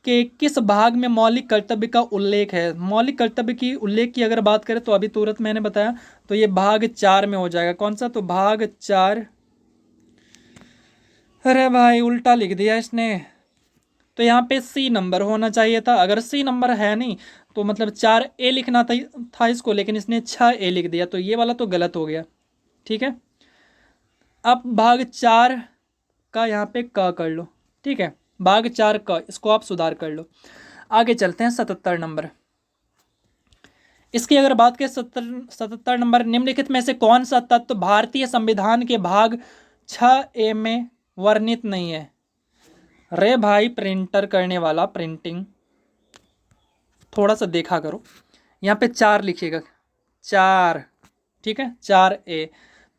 के किस भाग में मौलिक कर्तव्य का उल्लेख है। मौलिक कर्तव्य की उल्लेख की अगर बात करें तो अभी तुरंत मैंने बताया, तो ये भाग 4 में हो जाएगा। कौन सा, तो भाग 4। अरे भाई उल्टा लिख दिया इसने, तो यहाँ पे सी नंबर होना चाहिए था। अगर सी नंबर है नहीं तो मतलब 4A लिखना था इसको, लेकिन इसने 6A लिख दिया, तो ये वाला तो गलत हो गया, ठीक है। अब भाग 4 का यहाँ पे क कर लो, ठीक है, भाग 4 का, इसको आप सुधार कर लो। आगे चलते हैं 77 नंबर। इसकी अगर बात करें 77 नंबर, निम्नलिखित में से कौन सा तत्व भारतीय संविधान के भाग 6A में वर्णित नहीं है। रे भाई प्रिंटर करने वाला, प्रिंटिंग थोड़ा सा देखा करो। यहाँ पे 4 लिखिएगा, 4, ठीक है, 4A।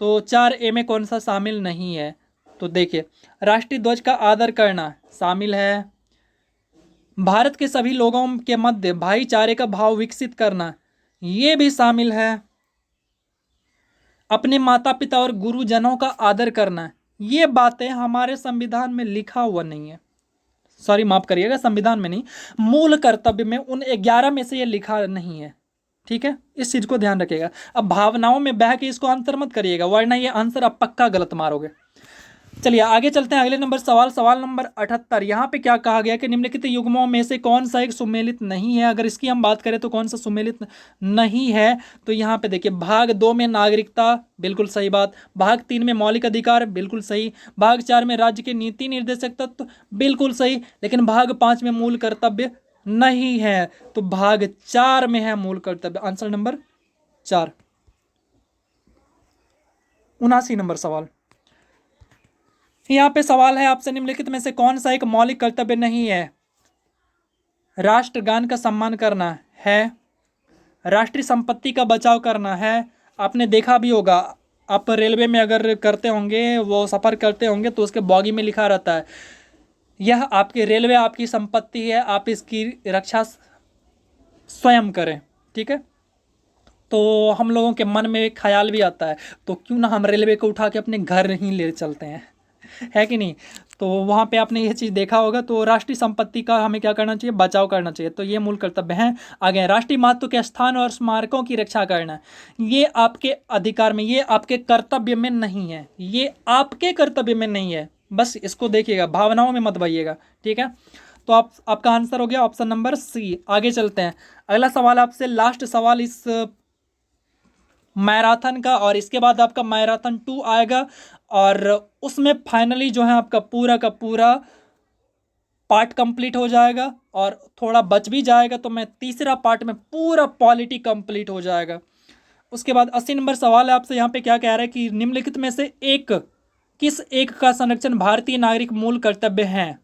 तो 4A में कौन सा शामिल नहीं है, तो देखिए, राष्ट्रीय ध्वज का आदर करना शामिल है, भारत के सभी लोगों के मध्य भाईचारे का भाव विकसित करना ये भी शामिल है, अपने माता पिता और गुरुजनों का आदर करना, ये बातें हमारे संविधान में लिखा हुआ नहीं है। सॉरी माफ करिएगा, संविधान में नहीं, मूल कर्तव्य में उन 11 में से ये लिखा नहीं है, ठीक है, इस चीज को ध्यान रखिएगा। अब भावनाओं में बह के इसको आंसर मत करिएगा, वरना ये आंसर आप पक्का गलत मारोगे। चलिए आगे चलते हैं, अगले नंबर सवाल नंबर 78। यहाँ पे क्या कहा गया कि निम्नलिखित युग्मों में से कौन सा एक सुमेलित नहीं है। अगर इसकी हम बात करें तो कौन सा सुमेलित नहीं है, तो यहाँ पे देखिए, भाग 2 में नागरिकता, बिल्कुल सही बात। भाग 3 में मौलिक अधिकार, बिल्कुल सही। भाग 4 में राज्य के नीति निर्देशक तत्व, बिल्कुल सही। लेकिन भाग 5 में मूल कर्तव्य नहीं है, तो भाग 4 में है मूल कर्तव्य। Answer number 4। 79 नंबर सवाल, यहाँ पे सवाल है आपसे, निम्नलिखित में से कौन सा एक मौलिक कर्तव्य नहीं है। राष्ट्रगान का सम्मान करना है, राष्ट्रीय संपत्ति का बचाव करना है। आपने देखा भी होगा, आप रेलवे में अगर करते होंगे, वो सफ़र करते होंगे, तो उसके बॉगी में लिखा रहता है, यह आपकी रेलवे आपकी संपत्ति है, आप इसकी रक्षा स्वयं करें, ठीक है। तो हम लोगों के मन में एक ख्याल भी आता है, तो क्यों ना हम रेलवे को उठा के अपने घर ही ले चलते हैं, है कि नहीं। तो वहाँ पे आपने ये चीज़ देखा होगा। तो राष्ट्रीय संपत्ति का हमें क्या करना चाहिए, बचाव करना चाहिए, तो ये मूल कर्तव्य हैं। आगे राष्ट्रीय महत्व के स्थान और स्मारकों की रक्षा करना, ये आपके अधिकार में, ये आपके कर्तव्य में नहीं है, ये आपके कर्तव्य में नहीं है, बस इसको देखिएगा, भावनाओं में मत बहिएगा, ठीक है। तो आपका आंसर हो गया ऑप्शन नंबर सी। आगे चलते हैं, अगला सवाल आपसे, लास्ट सवाल इस मैराथन का, और इसके बाद आपका मैराथन 2 आएगा, और उसमें फाइनली जो है आपका पूरा का पूरा पार्ट कंप्लीट हो जाएगा, और थोड़ा बच भी जाएगा तो मैं तीसरा पार्ट में पूरा पॉलिटी कंप्लीट हो जाएगा। उसके बाद 80 नंबर सवाल है आपसे, यहाँ पे क्या कह रहा है कि निम्नलिखित में से एक किस एक का संरक्षण भारतीय नागरिक मूल कर्तव्य है।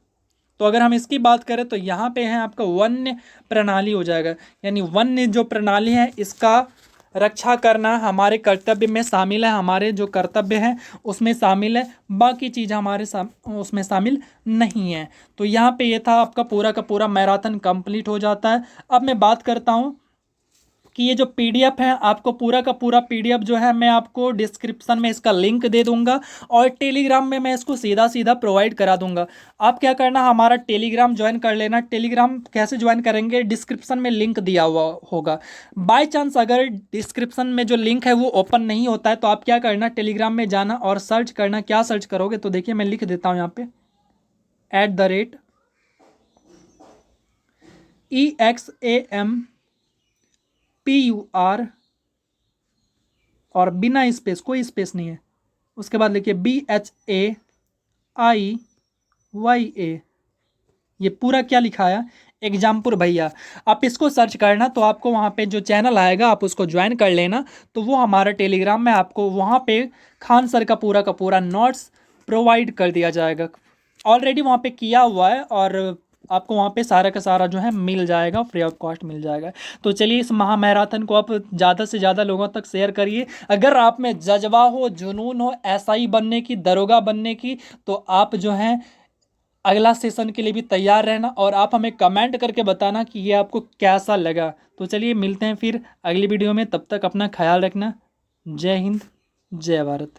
तो अगर हम इसकी बात करें तो यहाँ पे है आपका वन्य प्रणाली हो जाएगा, यानी वन्य जो प्रणाली है इसका रक्षा करना हमारे कर्तव्य में शामिल है, हमारे जो कर्तव्य हैं उसमें शामिल है, बाकी चीज़ हमारे उसमें शामिल नहीं है। तो यहाँ पे ये था आपका पूरा का पूरा मैराथन कंप्लीट हो जाता है। अब मैं बात करता हूँ कि ये जो पीडीएफ है, आपको पूरा का पूरा पीडीएफ जो है मैं आपको डिस्क्रिप्शन में इसका लिंक दे दूंगा, और टेलीग्राम में मैं इसको सीधा सीधा प्रोवाइड करा दूंगा। आप क्या करना, हमारा टेलीग्राम ज्वाइन कर लेना। टेलीग्राम कैसे ज्वाइन करेंगे, डिस्क्रिप्शन में लिंक दिया हुआ होगा। बाय चांस अगर डिस्क्रिप्शन में जो लिंक है वो ओपन नहीं होता है तो आप क्या करना, टेलीग्राम में जाना और सर्च करना। क्या सर्च करोगे तो देखिए मैं लिख देता हूँ यहाँ पे, @EXAMPUR, और बिना स्पेस, कोई स्पेस नहीं है, उसके बाद लिखिए BHAIYA, ये पूरा क्या लिखा है, एग्जामपुर भैया। आप इसको सर्च करना तो आपको वहाँ पे जो चैनल आएगा आप उसको ज्वाइन कर लेना, तो वो हमारा टेलीग्राम में आपको वहाँ पे खान सर का पूरा नोट्स प्रोवाइड कर दिया जाएगा। ऑलरेडी वहाँ पे किया हुआ है, और आपको वहाँ पे सारा का सारा जो है मिल जाएगा, फ्री ऑफ कॉस्ट मिल जाएगा। तो चलिए इस महा मैराथन को आप ज़्यादा से ज़्यादा लोगों तक शेयर करिए। अगर आप में जज्बा हो, जुनून हो एसआई बनने की, दरोगा बनने की, तो आप जो हैं अगला सेशन के लिए भी तैयार रहना, और आप हमें कमेंट करके बताना कि ये आपको कैसा लगा। तो चलिए मिलते हैं फिर अगली वीडियो में, तब तक अपना ख्याल रखना। जय हिंद, जय भारत।